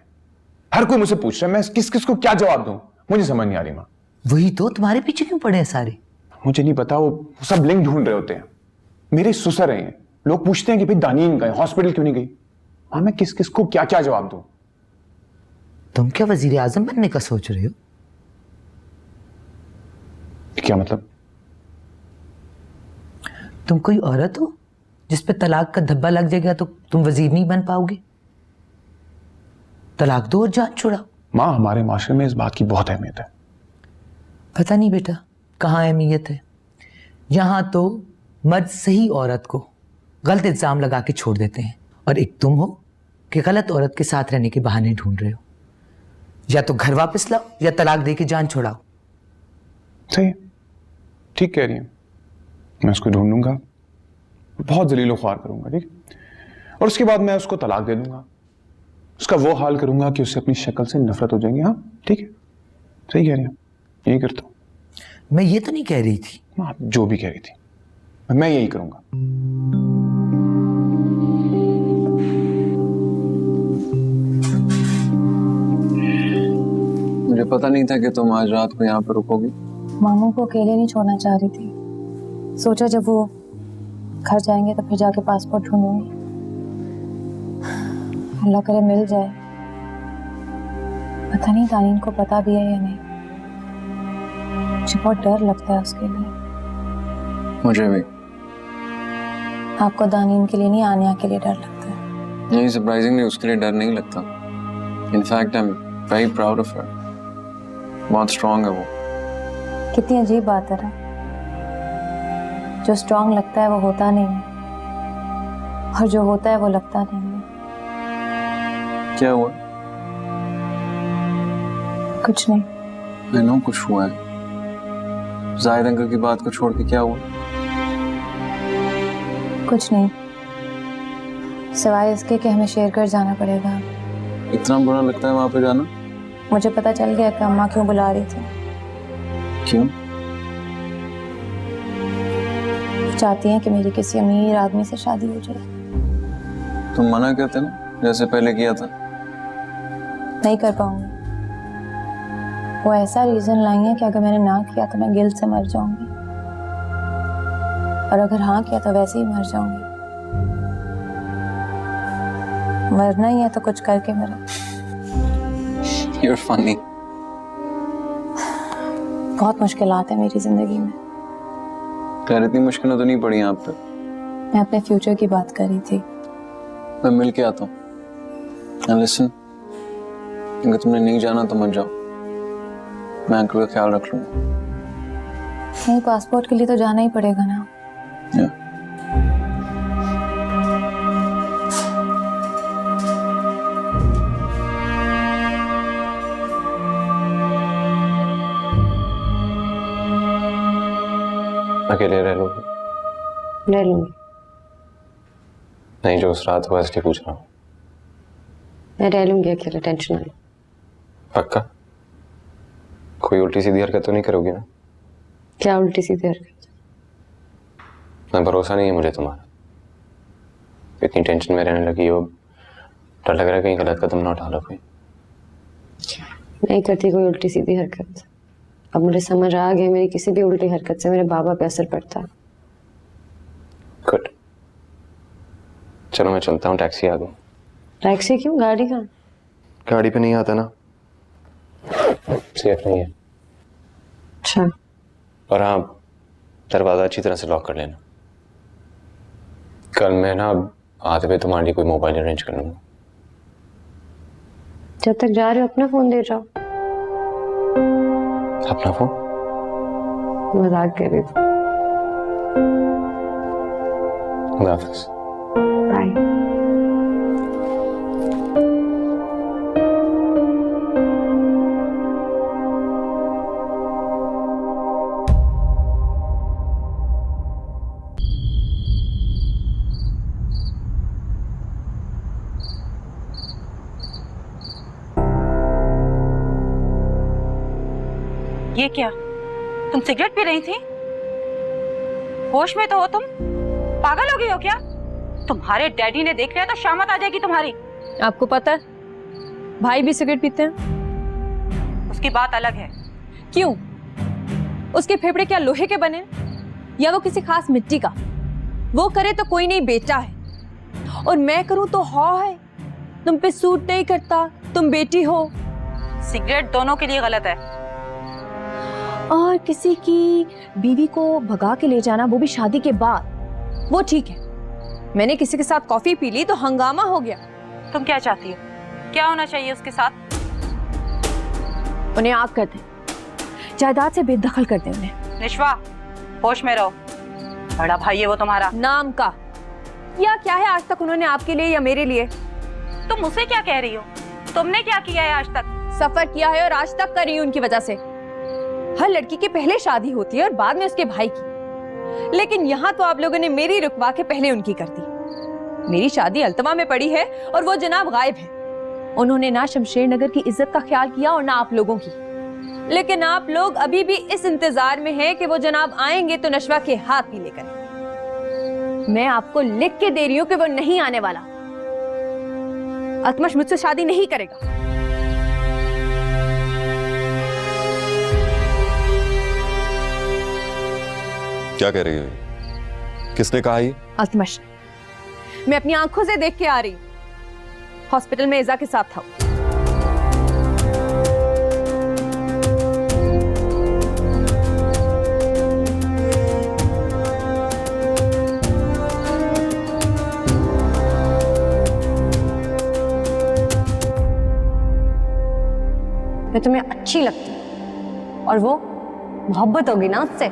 हर कोई मुझसे पूछ रहा है, मैं किस किस को क्या जवाब दूं? मुझे समझ नहीं आ रही माँ। वही तो, तुम्हारे पीछे क्यों पड़े हैं सारे? मुझे नहीं पता, वो सब लिंक ढूंढ रहे होते हैं। मेरे ससुर हैं, लोग पूछते हैं कि भाई दानिन गए, हॉस्पिटल क्यों नहीं गई? हाँ, मैं किस किस को क्या क्या जवाब दूं? तुम क्या वजीर आजम बनने का सोच रहे हो? क्या मतलब? तुम कोई औरत हो जिस पे तलाक का धब्बा लग जाएगा तो तुम वजीर नहीं बन पाओगे? तलाक दो और जान छुड़ाओ। माँ, हमारे माशरे में इस बात की बहुत अहमियत है। पता नहीं बेटा कहाँ अहमियत है। यहां तो मर्द सही औरत को गलत इल्जाम लगा के छोड़ देते हैं, और एक तुम हो कि गलत औरत के साथ रहने के बहाने ढूंढ रहे हो। या तो घर वापस लाओ या तलाक दे के जान छुड़ाओ। सही, ठीक कह रही है। मैं उसको ढूंढूंगा, बहुत जलीलो ख्वार करूंगा, ठीक? और उसके बाद मैं उसको तलाक दे दूंगा। उसका वो हाल करूंगा कि उससे अपनी शक्ल से नफरत हो जाएगी। हाँ ठीक है, सही कह रही है, यही करता हूँ। मैं ये तो नहीं कह रही थी। आप जो भी कह रही थी मैं यही करूंगा। मुझे पता नहीं था कि तुम आज रात को यहाँ पर रुकोगी। मामू को अकेले नहीं छोड़ना चाह रही थी। सोचा जब वो घर जाएंगे तो फिर जाके पासपोर्ट ढूंढूंगी। अल्लाह करे मिल जाए। पता नहीं दानीन को पता भी है या नहीं। मुझे बहुत डर लगता है उसके लिए। मुझे भी। आपको दानीन के लिए नहीं, आनिया के लिए डर लगता है? नहीं, सरप्राइजिंगली उसके लिए डर नहीं लगता। In fact I am very proud of her. बहुत स्ट्रांग है वो। कितनी अजीब बात है ना, जो स्ट्रांग लगता है वो होता नहीं है, और जो होता है वो लगता नहीं है। क्या हुआ? कुछ नहीं। मैं नो कुछ हुआ है। जाहिद अंकल की बात को छोड़ के क्या हुआ? कुछ नहीं, सिवाय इसके कि हमें शेरगढ़ जाना पड़ेगा। इतना बुरा लगता है वहां पे जाना? मुझे पता चल गया कि अम्मा क्यों बुला रही थी। क्यों? चाहती हैं कि मेरी किसी अमीर आदमी से शादी हो जाए। तुम मना करते ना, जैसे पहले किया था। नहीं कर पाऊंगी। वो ऐसा रीजन लाई है कि अगर मैंने ना किया तो मैं गिल्ट से मर जाऊंगी, और अगर हाँ किया तो वैसे ही मर जाऊंगी। मरना ही है तो कुछ करके मरो। You're funny. बहुत मुश्किलात है मेरी जिंदगी में। यार इतनी मुश्किलें तो नहीं पड़ी यहाँ पे। मैं अपने फ्यूचर की बात कर रही थी। मैं मिल के आता हूँ। And listen, अगर तुमने नहीं जाना तो मत जाओ। मैं अंकल का ख्याल रख लूंगा। नहीं, पासपोर्ट के लिए तो जाना ही पड़ेगा ना। Yeah. अकेले रह लूंगी? ले लूंगी। नहीं, जो उस रात हुआ इसलिए पूछ रहा हूँ। मैं रह लूंगी अकेले, टेंशन नहीं। पक्का? कोई उल्टी सीधी हरकत तो नहीं करोगी ना? क्या उल्टी सीधी हरकत? मैं भरोसा नहीं है मुझे तुम्हारा। इतनी टेंशन में रहने लगी हो, डर लग रहा है कहीं गलत कदम ना उठा लो कोई। नहीं करती कोई उल्टी सीधी हरकत। अब मुझे समझ आ गया मेरी किसी भी उल्टी हरकत से मेरे बाबा पे असर पड़ता है। गुड, चलो मैं चलता हूँ, टैक्सी आ गई। टैक्सी क्यों, गाड़ी कहाँ? गाड़ी पे नहीं आता ना, सेफ नहीं है। अच्छा। और हाँ, दरवाजा अच्छी तरह से लॉक कर लेना। कल मैं ना आते पे तुम्हारे लिए कोई मोबाइल अरेंज कर लूंगा। जब तक जा रहे हो अपना फोन दे जाओ। अपना फोन? मजाक कर रही थी। खुदा हाफिज़। बाय। ये क्या, तुम सिगरेट पी रही थी? होश में तो हो तुम? पागल हो गई हो क्या? तुम्हारे डैडी ने देख लिया तो शामत आ जाएगी तुम्हारी। आपको पता है भाई भी सिगरेट पीते हैं। उसकी बात अलग है। क्यों? उसके फेफड़े क्या लोहे के बने या वो किसी खास मिट्टी का? वो करे तो कोई नहीं, बेटा है, और मैं करूं तो हौ है। तुम पे सूट नहीं करता, तुम बेटी हो। सिगरेट दोनों के लिए गलत है। और किसी की बीवी को भगा के ले जाना, वो भी शादी के बाद, वो ठीक है। मैंने किसी के साथ कॉफी पी ली तो हंगामा हो गया। तुम क्या चाहती हो? क्या होना चाहिए उसके साथ? उन्हें आग कर दे, जायदाद से बेदखल कर दे उन्हें। निश्वा, होश में रहो। बड़ा भाई है वो तुम्हारा। नाम का या क्या है आज तक उन्होंने आपके लिए या मेरे लिए? तुम मुझसे क्या कह रही हो? तुमने क्या किया है आज तक? सफर किया है और आज तक कर रही हूं उनकी वजह से। हर लड़की की पहले शादी होती है और बाद में उसके भाई की, लेकिन यहाँ तो आप लोगों ने मेरी रुकवा के पहले उनकी कर दी। मेरी शादी अल्तमा में पड़ी है और वो जनाब गायब है। उन्होंने ना शमशेर नगर की इज्जत का ख्याल किया और ना आप लोगों की। लेकिन आप लोग अभी भी इस इंतजार में हैं कि वो जनाब आएंगे तो नशवा के हाथ भी लेकर। मैं आपको लिख के दे रही हूं कि वो नहीं आने वाला। अल्तमश मुझसे शादी नहीं करेगा। क्या कह रही है? किसने कहा ये? अल्तमश, मैं अपनी आंखों से देख के आ रही हूँ। हॉस्पिटल में इज़ा के साथ था। मैं तुम्हें अच्छी लगती हूँ और वो मोहब्बत होगी ना उससे।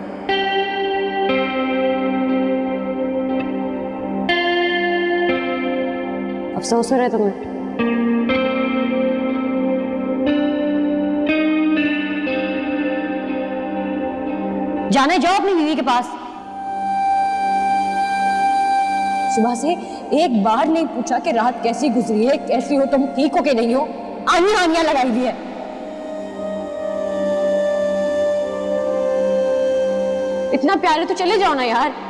अफसोस हो रहा है तुम्हें? जाने जाओ अपनी बीवी के पास। सुबह से एक बार नहीं पूछा कि रात कैसी गुजरी है, कैसी हो तुम, ठीक हो कि नहीं हो। आनियां लगाई दी है। इतना प्यार है तो चले जाओ ना यार।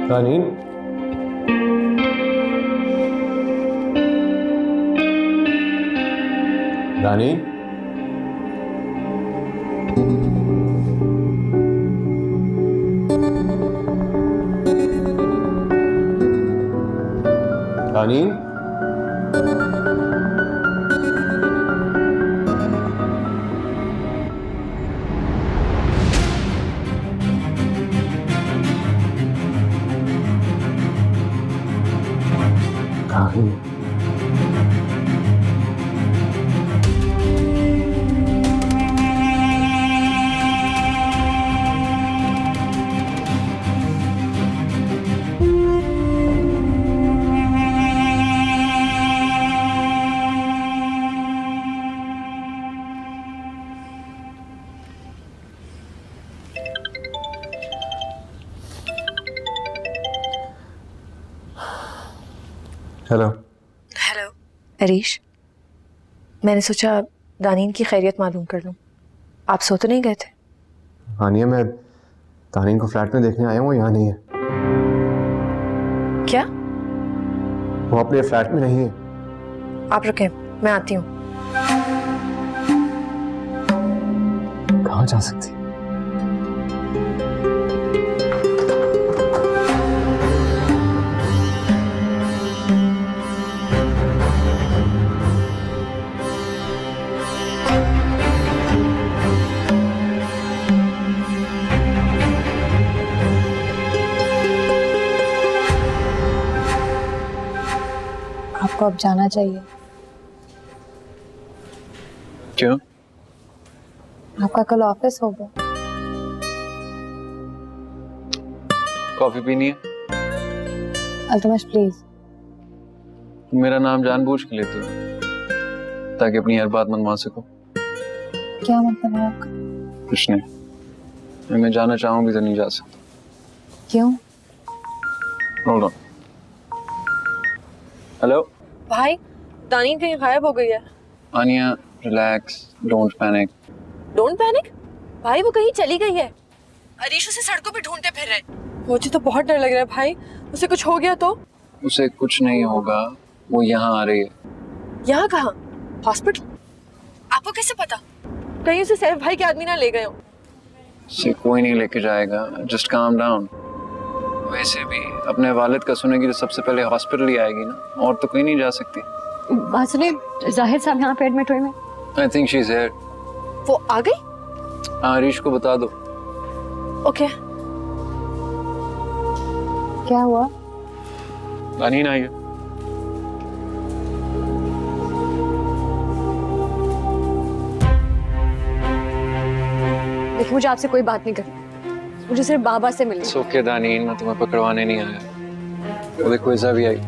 रानीन, रानीन, रानीन, हेलो। हेलो अरीश, मैंने सोचा दानीन की खैरियत मालूम कर लूं। आप सो तो नहीं गए थे? आनिया, मैं दानीन को फ्लैट में देखने आया हूँ, यहाँ नहीं है। क्या? वो अपने फ्लैट में नहीं है। आप रुकें, मैं आती हूँ। कहाँ जा सकती? आपको अब जाना चाहिए। क्यों? आपका कल ऑफिस होगा। कॉफी पीनी है? अल्तमश प्लीज। मेरा नाम जानबूझ के लेते हो ताकि अपनी हर बात मनवा सको। क्या मतलब है आपका? कुछ नहीं, मैं जाना चाहूँ भी तो नहीं जा सकता। क्यों? Hold on. हेलो भाई, दानीन कहीं गायब हो गई है। Aniya, relax, don't panic. Don't panic? भाई वो कहीं चली गई है। अरीश उसे सड़कों पे ढूंढते फिर रहे। मुझे तो बहुत डर लग रहा है भाई, उसे कुछ हो गया तो? उसे कुछ नहीं होगा, वो यहाँ आ रही है। यहाँ कहाँ? हॉस्पिटल? आपको कैसे पता? कहीं उसे सैफ भाई के आदमी ना ले गए हो। उसे कोई नहीं लेके जाएगा, जस्ट काम डाउन। वैसे भी अपने वालिद का सुनेगी तो सबसे पहले हॉस्पिटल ही आएगी ना, और तो कोई नहीं जा सकती। बात सुनिए, जाहिर साहब यहाँ पे एडमिट हुए में। I think she is here. वो आ गई? हाँ, हरीश को बता दो। ओके। क्या हुआ? दानीन आई है। देखिए, मुझे आपसे कोई बात नहीं करनी, मुझे सिर्फ बाबा से मिलना। ओके दानीन, मैं तुम्हें पकड़वाने नहीं आया। वो देखो इज़ा भी आई।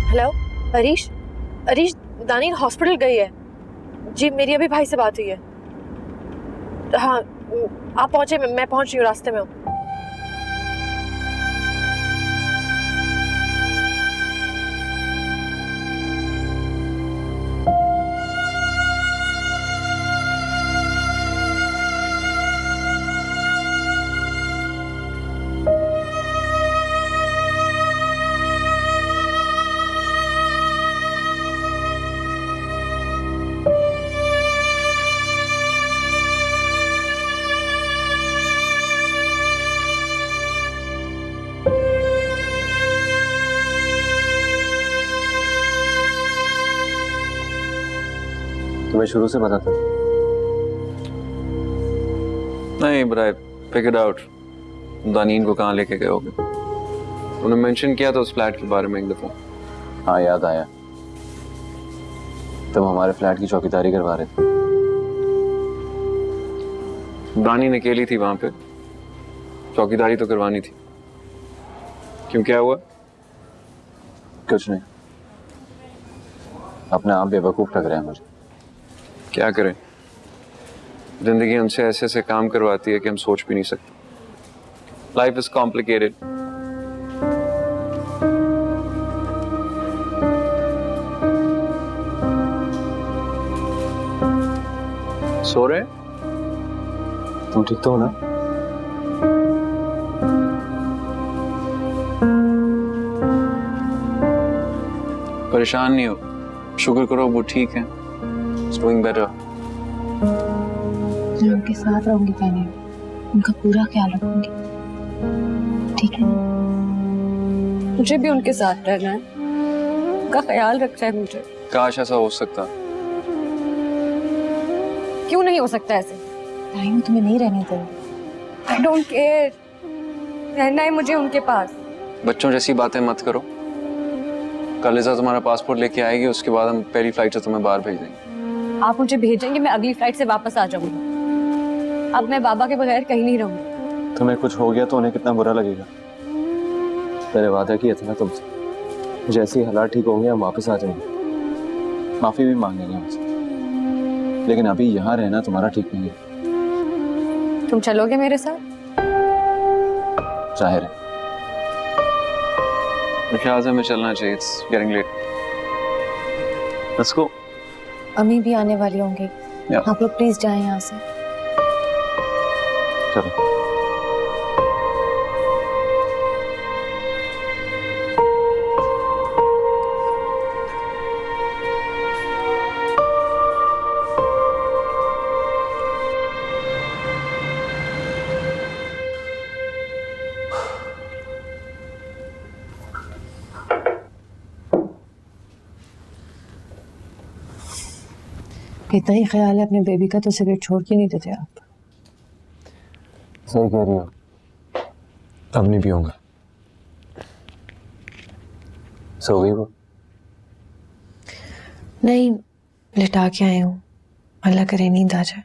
हेलो अरीश, अरीश दानीन हॉस्पिटल गई है जी। मेरी अभी भाई से बात हुई है। हाँ, आप पहुंचे? मैं पहुंच रही हूँ, रास्ते में हूँ। तुम्हें शुरू से पता था? नहीं, बट आई फिगर्ड आउट दानीन को कहाँ लेके गए होगे। उन्होंने मेंशन किया था उस फ्लैट के बारे में एक दफा। हाँ, याद आया। तब हमारे फ्लैट की चौकीदारी करवा रहे थे। दानीन अकेली थी वहां पे, चौकीदारी तो करवानी थी। क्यों, क्या हुआ? कुछ नहीं, अपने आप बेवकूफ लग रहे हैं मुझे। क्या करें, जिंदगी हमसे ऐसे ऐसे काम करवाती है कि हम सोच भी नहीं सकते। Life is complicated. सो रहे? तुम ठीक तो हो ना? परेशान नहीं हो, शुक्र करो वो ठीक है। It's doing better. मैं उनके साथ रहूंगी दानीन, उनका पूरा ख्याल रखूंगी, ठीक है? मुझे भी उनके साथ रहना है, उनका ख्याल रखना है मुझे। काश ऐसा हो सकता। क्यों नहीं हो सकता ऐसे? दानीन तुम्हें नहीं रहने देंगे। I don't care, रहना है मुझे उनके पास। बच्चों जैसी बातें मत करो। कल इज़ा तुम्हारा पासपोर्ट लेके आएगी, उसके बाद हम पहली फ्लाइट से तुम्हें बाहर भेज देंगे। आप मुझे भेजेंगे, मैं अगली फ्लाइट से वापस आ जाऊंगी। अब मैं बाबा के बगैर कहीं नहीं रहूंगी। तुम्हें कुछ हो गया तो उन्हें कितना बुरा लगेगा। मैंने वादा किया था ना तुमसे, जैसे ही हालात ठीक होंगे हम वापस आ जाएंगे, माफी भी मांगेंगे हमसे। लेकिन अभी यहाँ रहना तुम्हारा ठीक नहीं है। तुम चलोगे मेरे साथ? जाहिर है, मेरे ख्याल से हमें चलना चाहिए। It's getting late. Let's go. अम्मी भी आने वाली होंगी, Yeah. आप लोग प्लीज जाएं यहाँ से। चलो। इतना ही ख्याल है अपने बेबी का तो सिगरेट छोड़ के नहीं देते आप। सही कह रही हो, अब नहीं पीऊंगा। सो गई वो? नहीं, लिटा के आई हूँ, अल्लाह करे नींद आ जाए।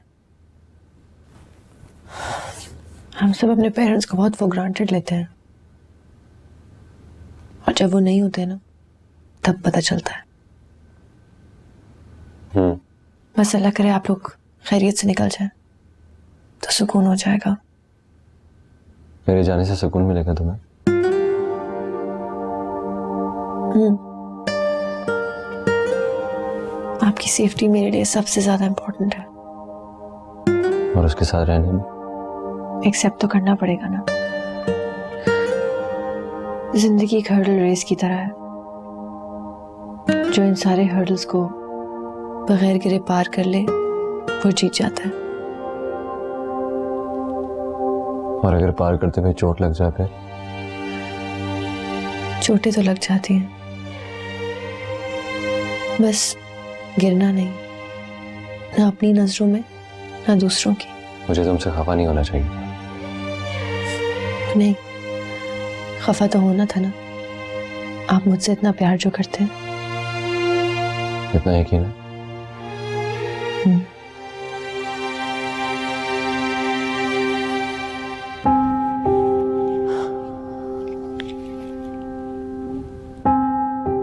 हम सब अपने पेरेंट्स को बहुत फॉर ग्रांटेड लेते हैं, और जब वो नहीं होते ना तब पता चलता है। बस अल्लाह करे आप लोग खैरियत से निकल जाए तो सुकून हो जाएगा। मेरे जाने से सुकून मिलेगा तुम्हें? आपकी सेफ्टी मेरे लिए सबसे ज्यादा इम्पोर्टेंट है। और उसके साथ रहने में एक्सेप्ट तो करना पड़ेगा ना, जिंदगी एक हर्डल रेस की तरह है, जो इन सारे हर्डल्स को बगैर गिरे पार कर ले वो जीत जाता है। और अगर पार करते हुए चोट लग जाए फिर? चोटें तो लग जाती हैं, बस गिरना नहीं, ना अपनी नजरों में ना दूसरों की। मुझे तुमसे खफा नहीं होना चाहिए। नहीं, खफा तो होना था ना, आप मुझसे इतना प्यार जो करते हैं। इतना यकीन है?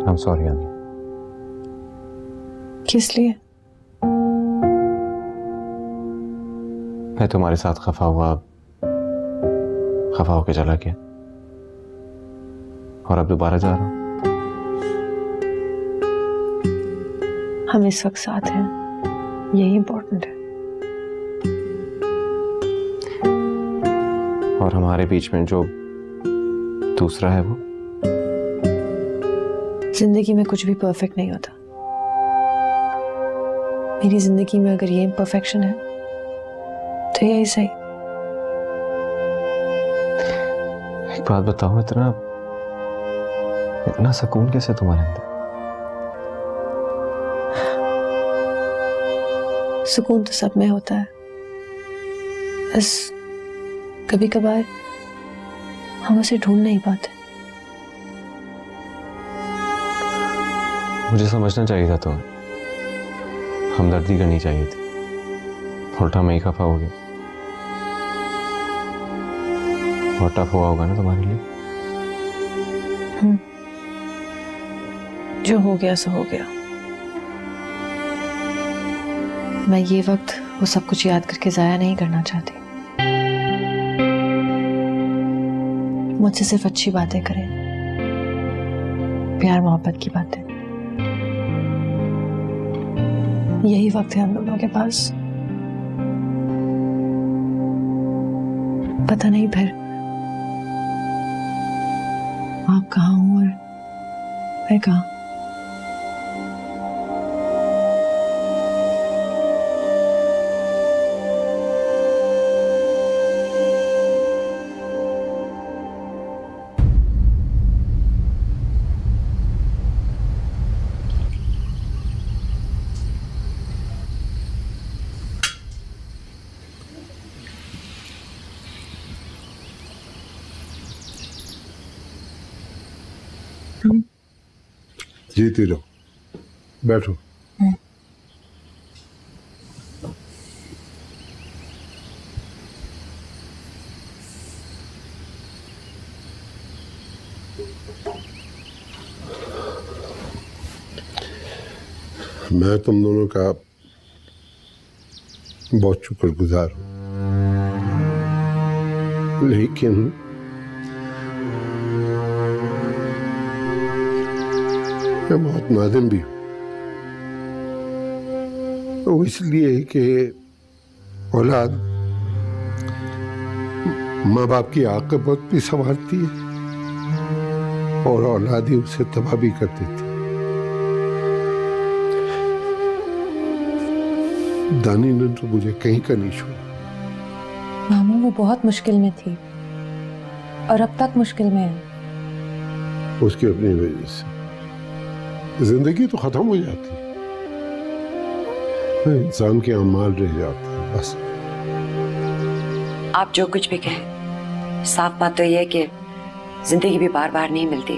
I'm sorry, Annie. किस लिए? मैं तुम्हारे साथ खफा होके चला गया और अब दोबारा जा रहा हूं। हम इस वक्त साथ हैं, यही इम्पोर्टेंट है। और हमारे बीच में जो दूसरा है वो? जिंदगी में कुछ भी परफेक्ट नहीं होता। मेरी जिंदगी में अगर ये इम्परफेक्शन है तो यही सही। एक बात बताओ, इतना सुकून कैसे तुम्हारे अंदर? सुकून तो सब में होता है, बस कभी कभार हम उसे ढूंढ नहीं पाते। मुझे समझना चाहिए था तुम्हें, हमदर्दी करनी चाहिए थी। उल्टा मैं ही खफा हो गया। बहुत टफ हुआ होगा ना तुम्हारे लिए? जो हो गया सो हो गया। मैं ये वक्त वो सब कुछ याद करके जाया नहीं करना चाहती। मुझसे सिर्फ अच्छी बातें करें, प्यार मोहब्बत की बातें। यही वक्त है हम दोनों के पास। पता नहीं फिर आप कहाँ हो और मैं कहाँ। जीती रहो, बैठो। मैं तुम दोनों का बहुत शुक्रगुजार हूं, लेकिन मैं बहुत नादिम भी हूं। वो इसलिए कि औलाद माँ बाप की आकबत भी संवारती है और औलाद ही उसे तबाह भी कर देती। दानी ने तो मुझे कहीं का नहीं छोड़ा। मामू वो बहुत मुश्किल में थी और अब तक मुश्किल में है। उसकी अपनी वजह से जिंदगी तो खत्म हो जाती है, इंसान के अमाल रह जाते हैं बस। आप जो कुछ भी कहें, साफ बात तो यह है कि जिंदगी भी बार बार नहीं मिलती,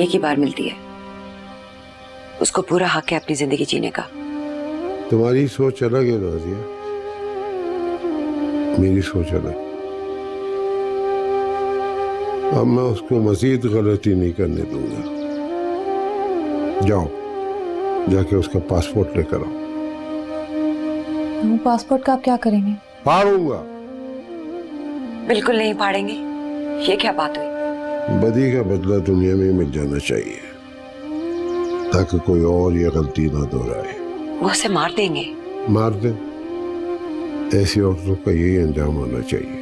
एक ही बार मिलती है। उसको पूरा हक है अपनी जिंदगी जीने का। तुम्हारी सोच अलग है नाजिया, मेरी सोच अलग। अब मैं उसको मजीद गलती नहीं करने दूंगा। जाओ, जाके उसका पासपोर्ट लेकर आओ। मामू पासपोर्ट का आप क्या करेंगे? फाड़ूंगा। बिल्कुल नहीं फाड़ेंगे, ये क्या बात हुई? बदी का बदला दुनिया में मिल जाना चाहिए ताकि कोई और ये गलती ना दोहराए। वो उसे मार देंगे। मार दे, ऐसी औरतों का यही अंजाम होना चाहिए।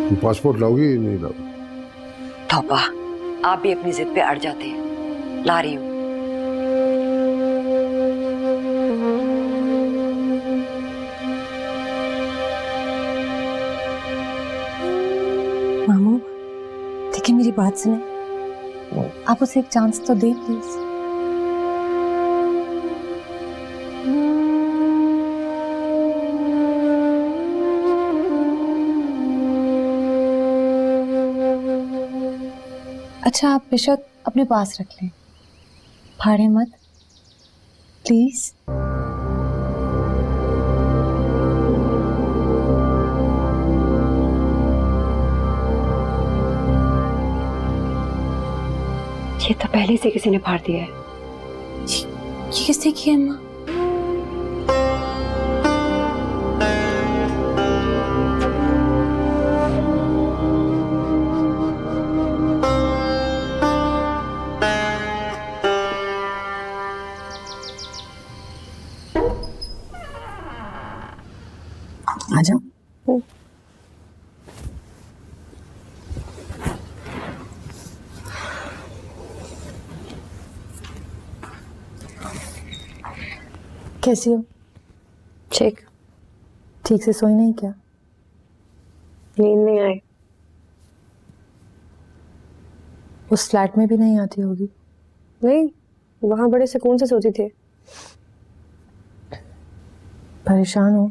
तुम पासपोर्ट लाओगी या नहीं लाओगी? तौबा, आप भी अपनी जिद पे अड़ जाते हैं। ला रही हूँ। मामू देखिए मेरी बात सुने, आप उसे एक चांस तो दे प्लीज। अच्छा आप बेशक अपने पास रख लें, फाड़े मत प्लीज। ये तो पहले से किसी ने फाड़ दिया है। ये किसने किया अम्मा? आ जाओ। कैसी हो? ठीक ठीक से सोई नहीं क्या? नींद नहीं आई। उस फ्लैट में भी नहीं आती होगी? नहीं, वहां बड़े सुकून से सोती थी। परेशान हो?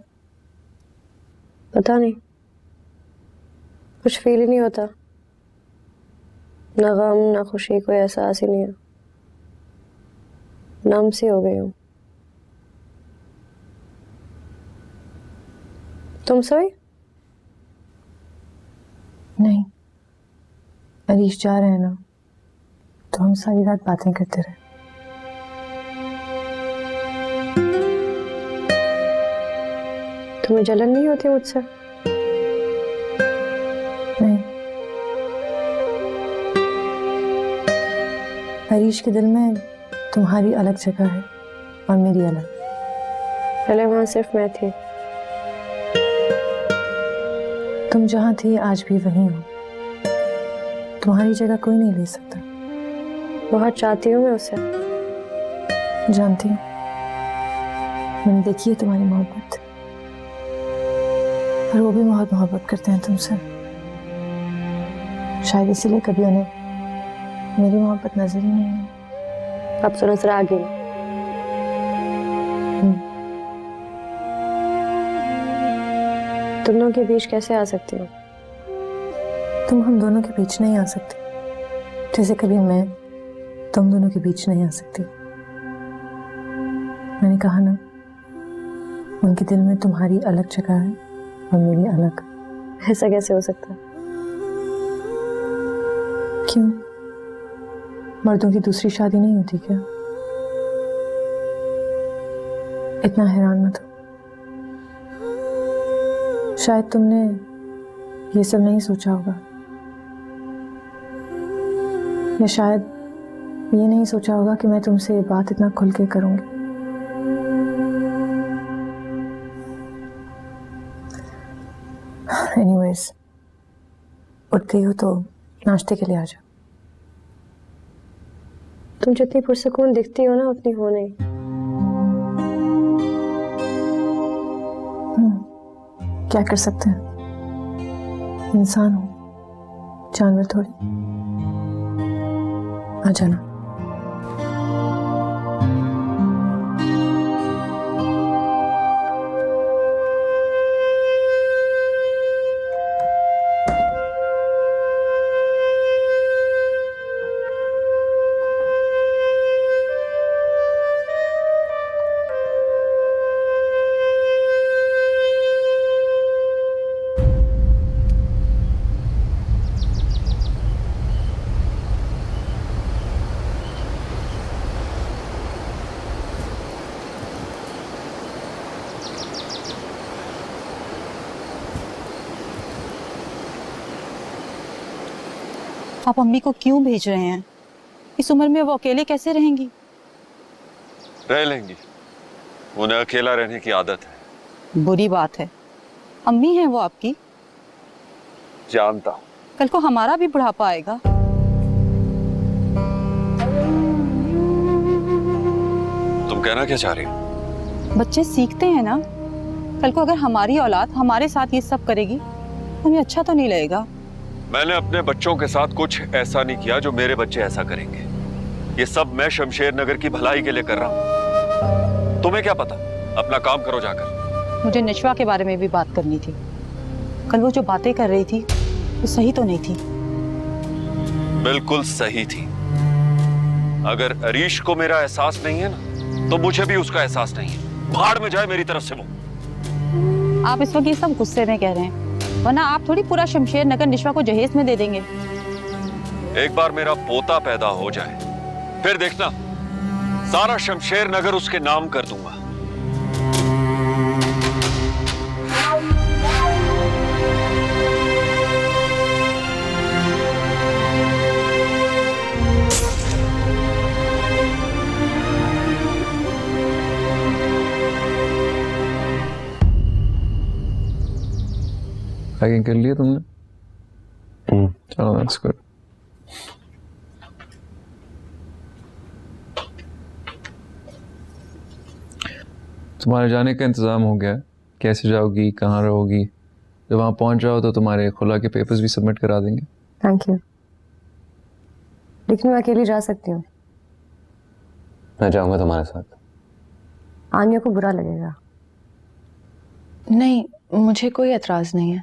पता नहीं, कुछ फील ही नहीं होता, ना गम ना खुशी, कोई एहसास ही नहीं है। नम सी हो गई हूँ। तुम सोई? नहीं, अरीश जा रहे हैं ना, तो हम सारी रात बातें करते रहे। तुम्हें जलन नहीं होती मुझसे? नहीं, अरीश के दिल में तुम्हारी अलग जगह है और मेरी अलग। पहले वहां सिर्फ मैं थी। तुम जहां थी आज भी वहीं हो। तुम्हारी जगह कोई नहीं ले सकता। बहुत चाहती हूँ मैं उसे। जानती हूँ, मैंने देखी है तुम्हारी मोहब्बत, पर वो भी बहुत मोहब्बत करते हैं तुमसे। शायद इसीलिए कभी उन्हें मेरी मोहब्बत नजर ही नहीं आई। अब तो नजर आ गई। तुम दोनों के बीच कैसे आ सकती हो? तुम हम दोनों के बीच नहीं आ सकती, जैसे कभी मैं तुम दोनों के बीच नहीं आ सकती। मैंने कहा ना, उनके दिल में तुम्हारी अलग जगह है और मेरी अलग। ऐसा कैसे हो सकता है? क्यों, मर्दों की दूसरी शादी नहीं होती क्या? इतना हैरान मत हो। शायद तुमने ये सब नहीं सोचा होगा, या शायद ये नहीं सोचा होगा कि मैं तुमसे ये बात इतना खुल के करूंगी। एनीवेज, उठ गई हो तो नाश्ते के लिए आ जाओ। तुम जितनी पुरसकून दिखती हो ना उतनी हो नहीं। क्या कर सकते हैं, इंसान हो, जानवर थोड़ी। आ जाना। आप अम्मी को क्यों भेज रहे हैं? इस उम्र में वो अकेले कैसे रहेंगी? रह लेंगी, उन्हें अकेला रहने की आदत है। बुरी बात है। अम्मी हैं वो आपकी। जानता हूं। कल को हमारा भी बुढ़ापा आएगा। तुम कहना क्या चाह रही हो? बच्चे सीखते हैं ना। कल को अगर हमारी औलाद हमारे साथ ये सब करेगी तो हमें अच्छा तो नहीं लगेगा। मैंने अपने बच्चों के साथ कुछ ऐसा नहीं किया जो मेरे बच्चे ऐसा करेंगे। ये सब मैं शमशेर नगर की भलाई के लिए कर रहा हूँ। तुम्हें क्या पता? अपना काम करो जाकर। मुझे नशवा के बारे में भी बात करनी थी। कल वो जो बातें कर रही थी वो सही तो नहीं थी। बिल्कुल सही थी। अगर अरीश को मेरा एहसास नहीं है ना, तो मुझे भी उसका एहसास नहीं है। भाड़ में जाए मेरी तरफ से वो। आप इस वक्त ये सब गुस्से में कह रहे हैं, वरना आप थोड़ी पूरा शमशेर नगर निशवा को जहेज में दे देंगे। एक बार मेरा पोता पैदा हो जाए, फिर देखना सारा शमशेर नगर उसके नाम कर दूंगा। पैकिंग कर लिया तुमने? चलो दैट्स गुड। तुम्हारे जाने का इंतज़ाम हो गया है। कैसे जाओगी, कहाँ रहोगी? जब वहाँ पहुँच जाओ तो तुम्हारे खुला के पेपर्स भी सबमिट करा देंगे। थैंक यू, लेकिन मैं अकेली जा सकती हूँ। मैं जाऊंगा तुम्हारे साथ। आनिया को बुरा लगेगा। नहीं, मुझे कोई एतराज नहीं है।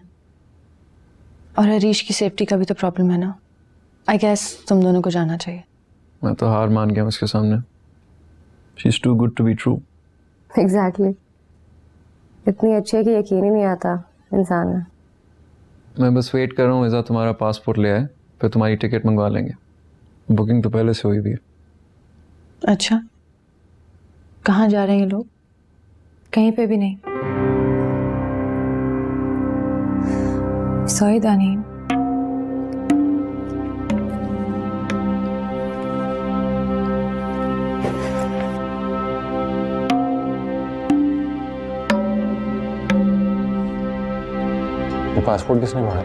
और हरीश की सेफ्टी का भी तो प्रॉब्लम है ना। आई गेस तुम दोनों को जाना चाहिए। मैं तो हार मान गया उसके सामने। She is too good to be true. Exactly. इतनी अच्छी है कि यकीन ही नहीं आता इंसान है। मैं बस वेट कर रहा हूँ, इज़ा तुम्हारा पासपोर्ट ले आए, फिर तुम्हारी टिकट मंगवा लेंगे। बुकिंग तो पहले से हुई भी है। अच्छा, कहाँ जा रहे हैं ये लोग? कहीं पे भी नहीं? सॉरी दानी। पासपोर्ट किसने मारा?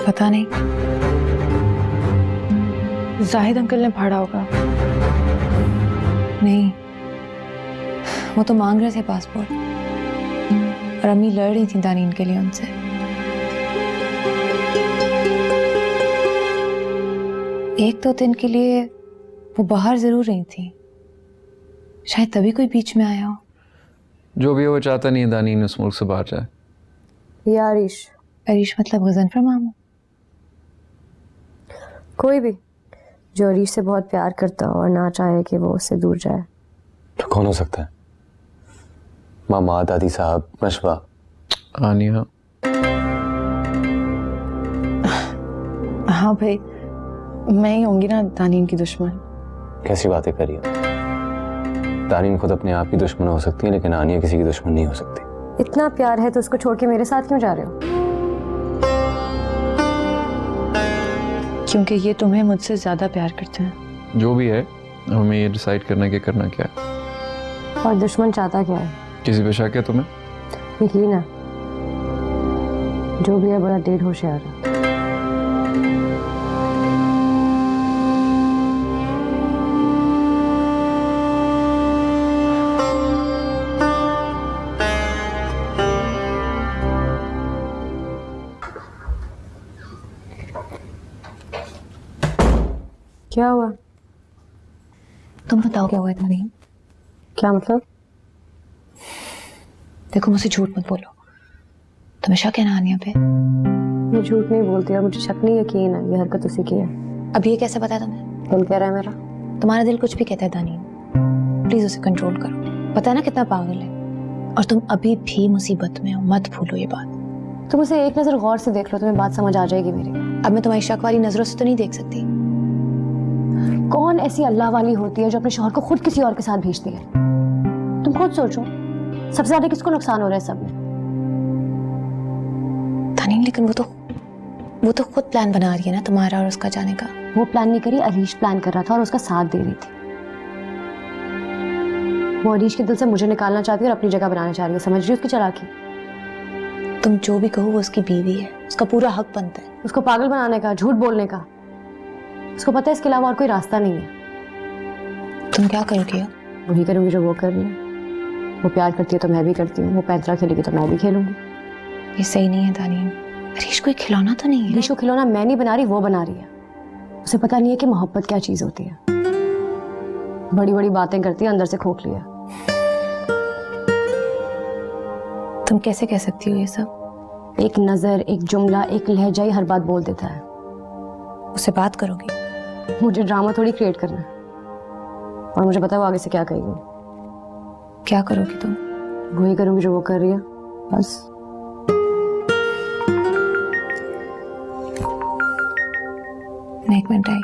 पता नहीं, जाहिद अंकल ने फाड़ा होगा। नहीं, वो तो मांग रहे थे पासपोर्ट और अम्मी लड़ रही थी दानीन के लिए उनसे। एक दो दिन के लिए वो बाहर जरूर रही थी, शायद तभी कोई बीच में आया हो। जो भी वो चाहता नहीं है दानीन उस मुल्क से बाहर जाए। या अरीश? अरीश मतलब गजनफर मामू? कोई भी जो अरीश से बहुत प्यार करता हो और ना चाहे कि वो उससे दूर जाए। तो कौन हो सकता है? मामा, दादी साहब, नशवा, आनिया? हाँ भाई, मैं ही होंगी ना दानीन की दुश्मन। कैसी बातें करी हो? तारीन खुद अपने आप की दुश्मन हो सकती है, लेकिन आनिया किसी की दुश्मन नहीं हो सकती। इतना प्यार है तो उसको छोड़ के मेरे साथ क्यों जा रहे हो? क्योंकि ये तुम्हें मुझसे ज्यादा प्यार करते हैं। जो भी है, हमें ये डिसाइड करना कि करना क्या है। और दुश्मन चाहता क्या है? किसी पे शक है तुम्हें? यकीन है, जो भी है बड़ा डेढ़ होशियार है। क्या हुआ? तुम बताओ क्या हुआ है तारीन? क्या मतलब? देखो मुझसे झूठ मत बोलो, तुम्हें शक है ना आनिया पे? मैं झूठ नहीं बोलती और मुझे शक नहीं, यकीन है ये हरकत उसी की है। अब ये कैसे पता तुम्हें? दिल कह रहा है मेरा। तुम्हारा दिल कुछ भी कहता है तानीन, प्लीज उसे कंट्रोल करो। पता है ना कितना पागल है, और तुम अभी भी मुसीबत में हो, मत भूलो ये बात। तुम उसे एक नजर गौर से देख लो, तुम्हें बात समझ आ जाएगी मेरी। अब मैं तुम्हारी शक वाली नजरों से तो नहीं देख सकती। कौन ऐसी अल्लाह वाली होती है जो अपने शौहर को खुद किसी और के साथ भेजती है? तुम खुद सोचो, सबसे ज्यादा किसको नुकसान हो रहा है सब में? तानीन लेकिन वो तो खुद प्लान बना रही है ना तुम्हारा और उसका जाने का। वो प्लान नहीं करी, अरीश प्लान कर रहा था और उसका साथ दे रही थी। वो अरीश के दिल से मुझे निकालना चाहती है और अपनी जगह बनाना चाह रही है। समझ रही हो उसकी चालाकी? तुम जो भी कहो वो उसकी बीवी है, उसका पूरा हक बनता है उसको पागल बनाने का, झूठ बोलने का। उसको पता है इसके अलावा और कोई रास्ता नहीं है। तुम क्या करोगी? वही करूंगी जो वो कर रही है। वो प्यार करती है तो मैं भी करती हूँ, वो पैंतरा खेलेगी तो मैं भी खेलूंगी। ये सही नहीं है तानीन, अरीश कोई खिलौना तो नहीं है। अरीश को खिलौना मैं नहीं बना रही, वो बना रही है। उसे पता नहीं है कि मोहब्बत क्या चीज होती है। बड़ी बड़ी बातें करती है, अंदर से खोखली है। तुम कैसे कह सकती हो ये सब? एक नजर, एक जुमला, एक लहजा ही हर बात बोल देता है। उससे बात करोगी? मुझे ड्रामा थोड़ी क्रिएट करना है, और मुझे पता है वो आगे से क्या कहेगी। क्या करोगी तुम? वही करूंगी जो वो कर रही है, बस। मैं एक मिनट आई।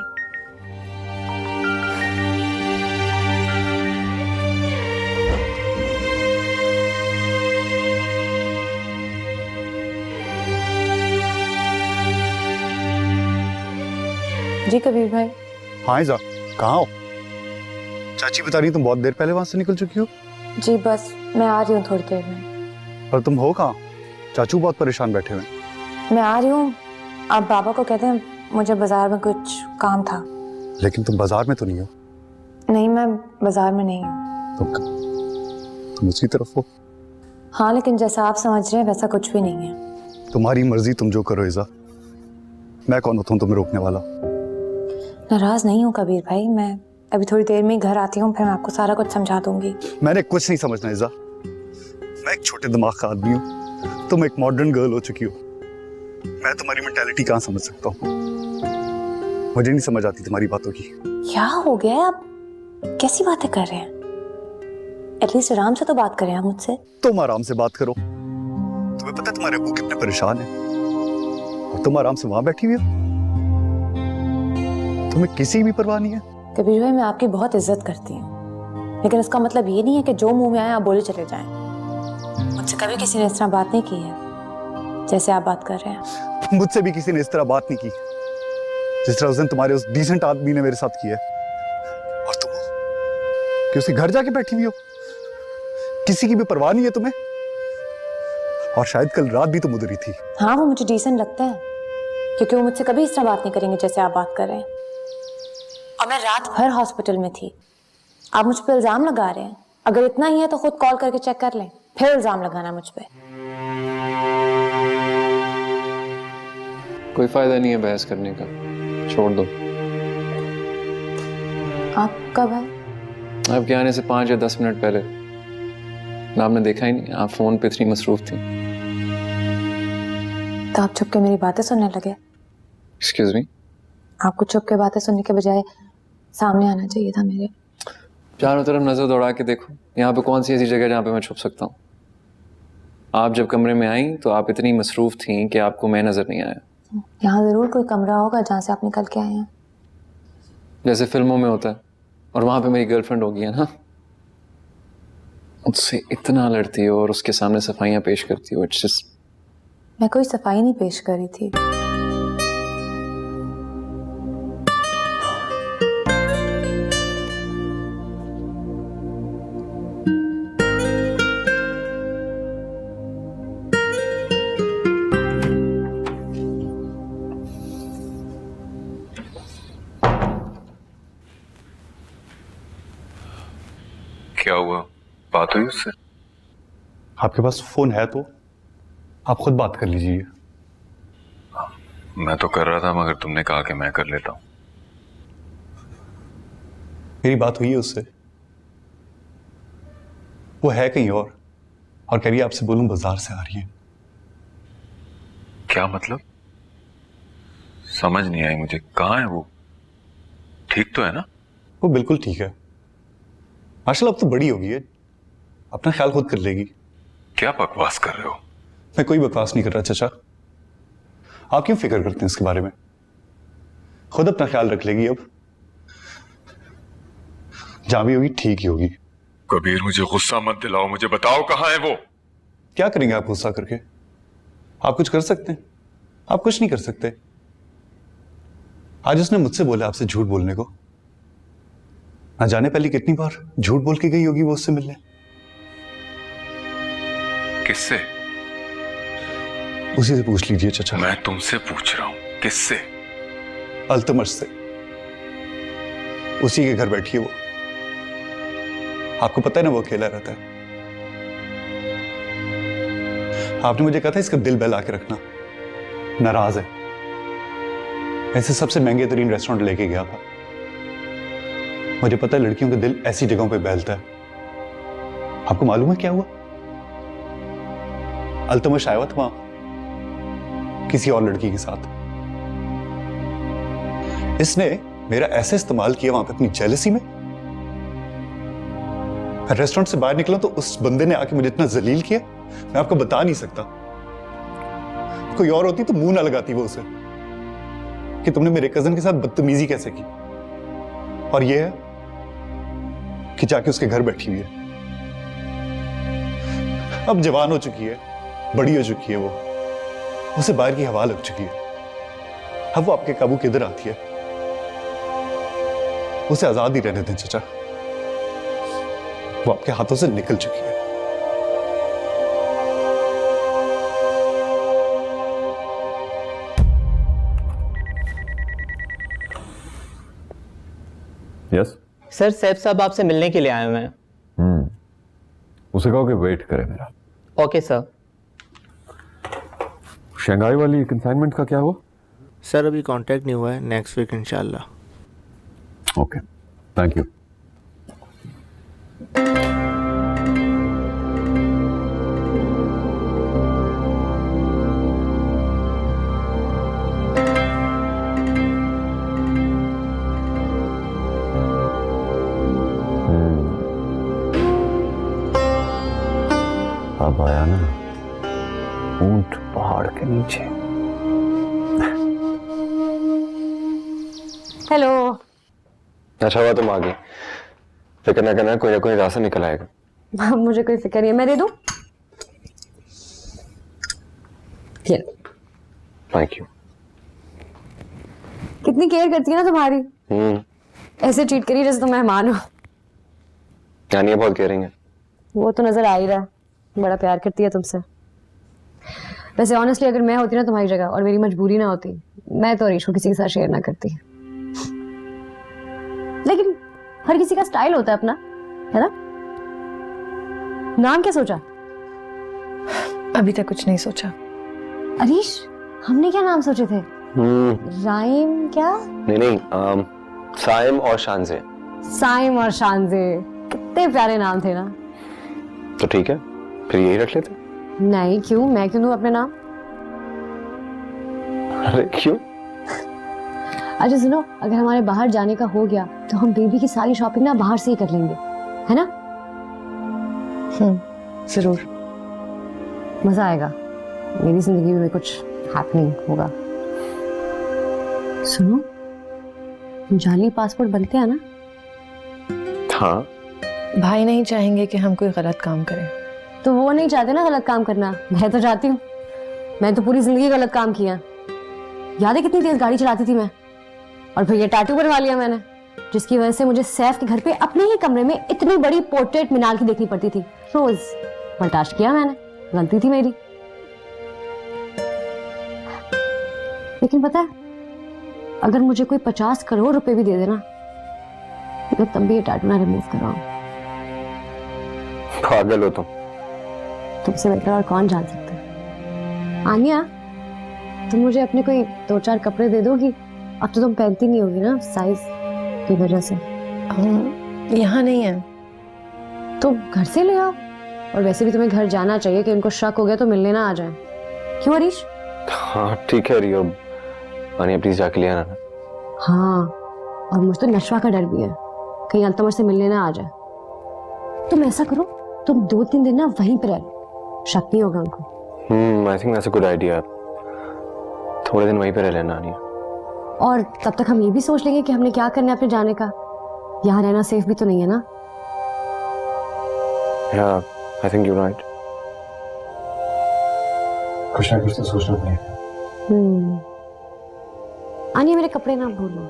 जी कबीर भाई। हाँ इज़ा, कहाँ हो? चाची बता रही तुम बहुत देर पहले वहां से निकल चुकी हो। जी बस मैं आ रही हूँ थोड़ी देर में। और तुम हो कहाँ? चाचू बहुत परेशान बैठे हुए हैं। मैं आ रही हूँ, आप बाबा को कहते हैं मुझे बाजार में कुछ काम था। लेकिन तुम बाजार में तो नहीं हो। नहीं मैं बाजार में नहीं हूँ। तुम उसी तरफ हो। हाँ लेकिन जैसा आप समझ रहे हैं वैसा कुछ भी नहीं है। तुम्हारी मर्जी, तुम जो करो इज़ा। मैं कौन होता हूँ तुम्हें रोकने वाला? नाराज नहीं हूँ कबीर भाई, मैं अभी थोड़ी देर में ही घर आती हूँ, फिर मैं आपको सारा कुछ समझा दूंगी। मैंने कुछ नहीं समझना इज़ा। मैं एक छोटे दिमाग का आदमी हूँ, तुम एक मॉडर्न गर्ल हो चुकी हो। मैं तुम्हारी मेंटालिटी कहाँ समझ सकता हूँ? मुझे नहीं समझ आती तुम्हारी बातों की। क्या हो गया है? आप कैसी बातें कर रहे हैं? एटलीस्ट आराम से तो बात करें आप मुझसे। तुम आराम से बात करो। तुम्हें पता है तुम्हारे अब्बू कितने परेशान हैं, और तुम आराम से वहां बैठी हुई हो। तुम्हें किसी भी परवाह नहीं है। कबीर भाई मैं आपकी बहुत इज्जत करती हूँ, लेकिन इसका मतलब ये नहीं है कि जो मुंह में आए आप बोले चले जाएं। मुझसे कभी किसी ने इस तरह बात नहीं की है जैसे आप बात कर रहे हैं। मुझसे भी किसी ने इस तरह बात नहीं की जिस तरह उस दिन तुम्हारे उस डिसेंट आदमी ने मेरे साथ किया। और तुम कि उसी घर जाके बैठी हुई हो, किसी की भी परवाह नहीं है तुम्हें। और शायद कल रात भी तुम उधर ही थी। हाँ वो मुझे डिसेंट लगता है, क्योंकि वो मुझसे कभी इस तरह बात नहीं करेंगे जैसे आप बात कर रहे हैं। और मैं रात भर हॉस्पिटल में थी, आप मुझ पे इल्जाम लगा रहे हैं। अगर इतना ही है तो खुद कॉल करके चेक कर लें, फिर इल्जाम लगाना मुझ पे। कोई फायदा नहीं है बहस करने का, छोड़ दो। आप कब आए? आपके आने से 5 या 10 मिनट पहले। आपने देखा ही नहीं, आप फोन पे इतनी मसरूफ थी। तो आप छुप के मेरी बातें सुनने लगे? Excuse me? आपको छुप के बातें सुनने के बजाय सामने आना चाहिए था मेरे। चारों तरफ नजर दौड़ा के देखो, यहाँ पे कौन सी ऐसी जगह जहाँ पे मैं छुप सकता हूँ। आप जब कमरे में आई तो आप इतनी मसरूफ थी कि आपको मैं नजर नहीं आया। यहाँ जरूर कोई कमरा होगा जहाँ से आप निकल के आए हैं। जैसे फिल्मों में होता है, और वहां पे मेरी गर्लफ्रेंड होगी है ना। मुझसे इतना लड़ती हो और उसके सामने सफाइयां पेश करती हो, इट्स जस्ट। मैं कोई सफाई नहीं पेश कर रही थी। क्या हुआ, बात हुई उससे? आपके पास फोन है तो आप खुद बात कर लीजिए। मैं तो कर रहा था मगर तुमने कहा कि मैं कर लेता हूं। मेरी बात हुई है उससे, वो है कहीं और कह रही है आपसे बोलूं बाजार से आ रही है। क्या मतलब? समझ नहीं आई मुझे। कहाँ है वो? ठीक तो है ना? वो बिल्कुल ठीक है माशाल्लाह, अब तो बड़ी हो गई है, अपना ख्याल खुद कर लेगी। क्या बकवास कर रहे हो? मैं कोई बकवास नहीं कर रहा चाचा, आप क्यों फिक्र करते हैं इसके बारे में? खुद अपना ख्याल रख लेगी, अब जहां भी होगी ठीक ही होगी। कबीर मुझे गुस्सा मत दिलाओ, मुझे बताओ कहाँ है वो? क्या करेंगे आप गुस्सा करके? आप कुछ कर सकते हैं? आप कुछ नहीं कर सकते। आज उसने मुझसे बोला आपसे झूठ बोलने को, ना जाने पहले कितनी बार झूठ बोल के गई होगी वो उससे मिलने। किससे? उसी से पूछ लीजिए चाचा। मैं तुमसे पूछ रहा हूं, किससे? अल्तमश से, उसी के घर बैठी है वो। आपको पता है ना वो अकेला रहता है। आपने मुझे कहा था इसका दिल बहला के रखना, नाराज है। ऐसे सबसे महंगे तरीन रेस्टोरेंट लेके गया था। मुझे पता है लड़कियों का दिल ऐसी जगहों पे बहलता है। आपको मालूम है क्या हुआ? अल्तमश आया हुआ था वहां किसी और लड़की के साथ। इसने मेरा ऐसे इस्तेमाल किया वहां पे अपनी जेलसी में। रेस्टोरेंट से बाहर निकला तो उस बंदे ने आके मुझे इतना जलील किया, मैं आपको बता नहीं सकता। कोई और होती तो मुंह ना लगाती वो उसे कि तुमने मेरे कजन के साथ बदतमीजी कैसे की। और ये है कि जाके उसके घर बैठी हुई है। अब जवान हो चुकी है, बड़ी हो चुकी है वो, उसे बाहर की हवा लग चुकी है। अब वो आपके काबू किधर आती है? उसे आजाद ही रहने दें चाचा, वो आपके हाथों से निकल चुकी है। यस सर, सैफ साहब आपसे मिलने के लिए आए हुए हैं। उसे कहो कि वेट करे मेरा। Okay sir. शंघाई वाली कंसाइनमेंट का क्या हुआ? सर अभी कांटेक्ट नहीं हुआ है, नेक्स्ट वीक इंशाल्लाह। Okay, thank you. अब आया ना ऊंट पहाड़ के नीचे। हेलो। अच्छा हुआ तुम आ गई। फिक्र ना करना, कोई ना कोई रास्ता निकल आएगा। मुझे कोई फिक्र नहीं है, मैं दे दूं? Thank you. कितनी केयर करती है ना तुम्हारी। ऐसे ट्रीट करिए जैसे तुम मेहमान हो। यानी बहुत केयरिंग है। वो तो नजर आ ही रहा है, बड़ा प्यार करती है तुमसे। वैसे ऑनेस्टली अगर मैं होती ना तुम्हारी जगह और मेरी मजबूरी ना होती, मैं तो अरीश को किसी के साथ शेयर ना करती। लेकिन हर किसी का स्टाइल होता है अपना, है ना? नाम क्या सोचा? अभी तक कुछ नहीं सोचा। अरीश, हमने क्या नाम सोचे थे? राइम क्या? नहीं, साइम और शानजे। साइम और शानजे, कितने प्यारे नाम थे ना। तो ठीक है, फिर यही रख लेते। नहीं, क्यों? मैं क्यों दूं अपने नाम? अरे क्यों? अच्छा सुनो, अगर हमारे बाहर जाने का हो गया तो हम बेबी की सारी शॉपिंग ना बाहर से ही कर लेंगे, है ना? जरूर। मजा आएगा, मेरी जिंदगी में कुछ हैपनिंग होगा। सुनो, जाली पासपोर्ट बनते हैं ना? हाँ, भाई नहीं चाहेंगे कि हम कोई गलत काम करें। तो वो नहीं चाहते ना गलत काम करना, मैं तो चाहती हूँ। मैं तो पूरी जिंदगी गलत काम किया। याद है कितनी तेज गाड़ी चलाती थी मैं, और फिर ये टैटू बनवा लिया मैंने, जिसकी वजह से मुझे सैफ के घर पे अपने ही कमरे में इतनी बड़ी पोर्ट्रेट मीनाल की देखनी पड़ती थी रोज। बर्दाश्त किया मैंने, गलती थी मेरी। लेकिन पता है, अगर मुझे कोई 50 करोड़ रुपए भी दे देना, तो तब भी ये टैटू ना रिमूव कराऊं। पागल हो तुम। तुमसे बेहतर और कौन जान सकता है। आनिया, तुम मुझे अपने कोई 2-4 कपड़े दे दोगी? अब तो तुम पहनती नहीं होगी ना साइज की वजह से। यहाँ नहीं है तो घर से ले आओ। और वैसे भी तुम्हें घर जाना चाहिए कि उनको शक हो गया तो मिलने ना आ जाए। क्यों हरीश? हाँ ठीक है रियो, आनिया प्लीज जाके ले आना ना। हाँ, और मुझे तो नशवा का डर भी है, कहीं अल्तमर से मिलने ना आ जाए। तुम ऐसा करो, तुम 2-3 दिन ना वहीं पर रह, शक नहीं होगा उनको। I think that's a good idea. थोड़े दिन वहीं पे रह लेना आनिया। और तब तक हम ये भी सोच लेंगे कि हमने क्या करना है अपने जाने का। यहाँ रहना सेफ भी तो नहीं है ना। Yeah, I think you're right. कुछ ना कुछ तो सोचना पड़ेगा। आनिया, मेरे कपड़े ना भूलो।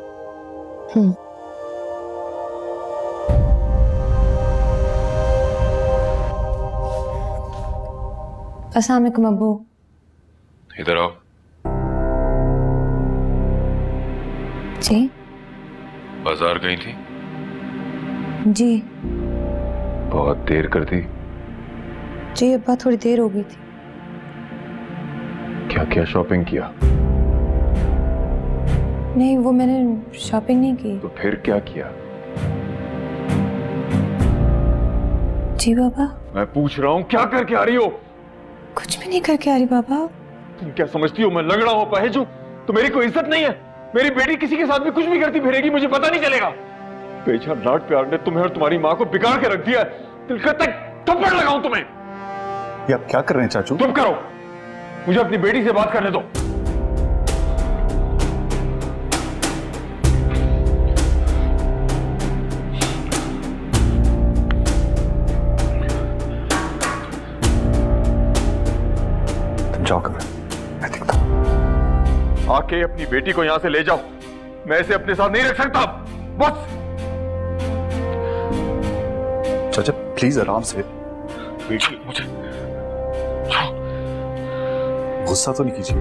अस्सलाम वालेकुम अब्बू। इधर आओ। जी बाजार गई थी? जी बहुत देर कर दी। जी अब्बा, थोड़ी देर हो गई थी। क्या क्या शॉपिंग किया? नहीं, वो मैंने शॉपिंग नहीं की। तो फिर क्या किया? जी बाबा। मैं पूछ रहा हूँ क्या करके आ रही हो? कुछ भी नहीं करके आ रही बाबा। तुम क्या समझती हो मैं लंगड़ा हूँ पहेजू? तो मेरी कोई इज्जत नहीं है? मेरी बेटी किसी के साथ भी कुछ भी करती फिरेगी, मुझे पता नहीं चलेगा? बेचारा लाड प्यार ने तुम्हें और तुम्हारी माँ को बिगाड़ के रख दिया। दिल करता है थप्पड़ लगाऊं तुम्हें। ये आप क्या कर रहे हैं चाचू? तुम करो, मुझे अपनी बेटी से बात करने दो। तुम जाओ कमरे, मैं देखता हूं। आके अपनी बेटी को यहां से ले जाओ, मैं इसे अपने साथ नहीं रख सकता। बस चाचा प्लीज आराम से। बेटी मुझे गुस्सा तो नहीं कीजिए।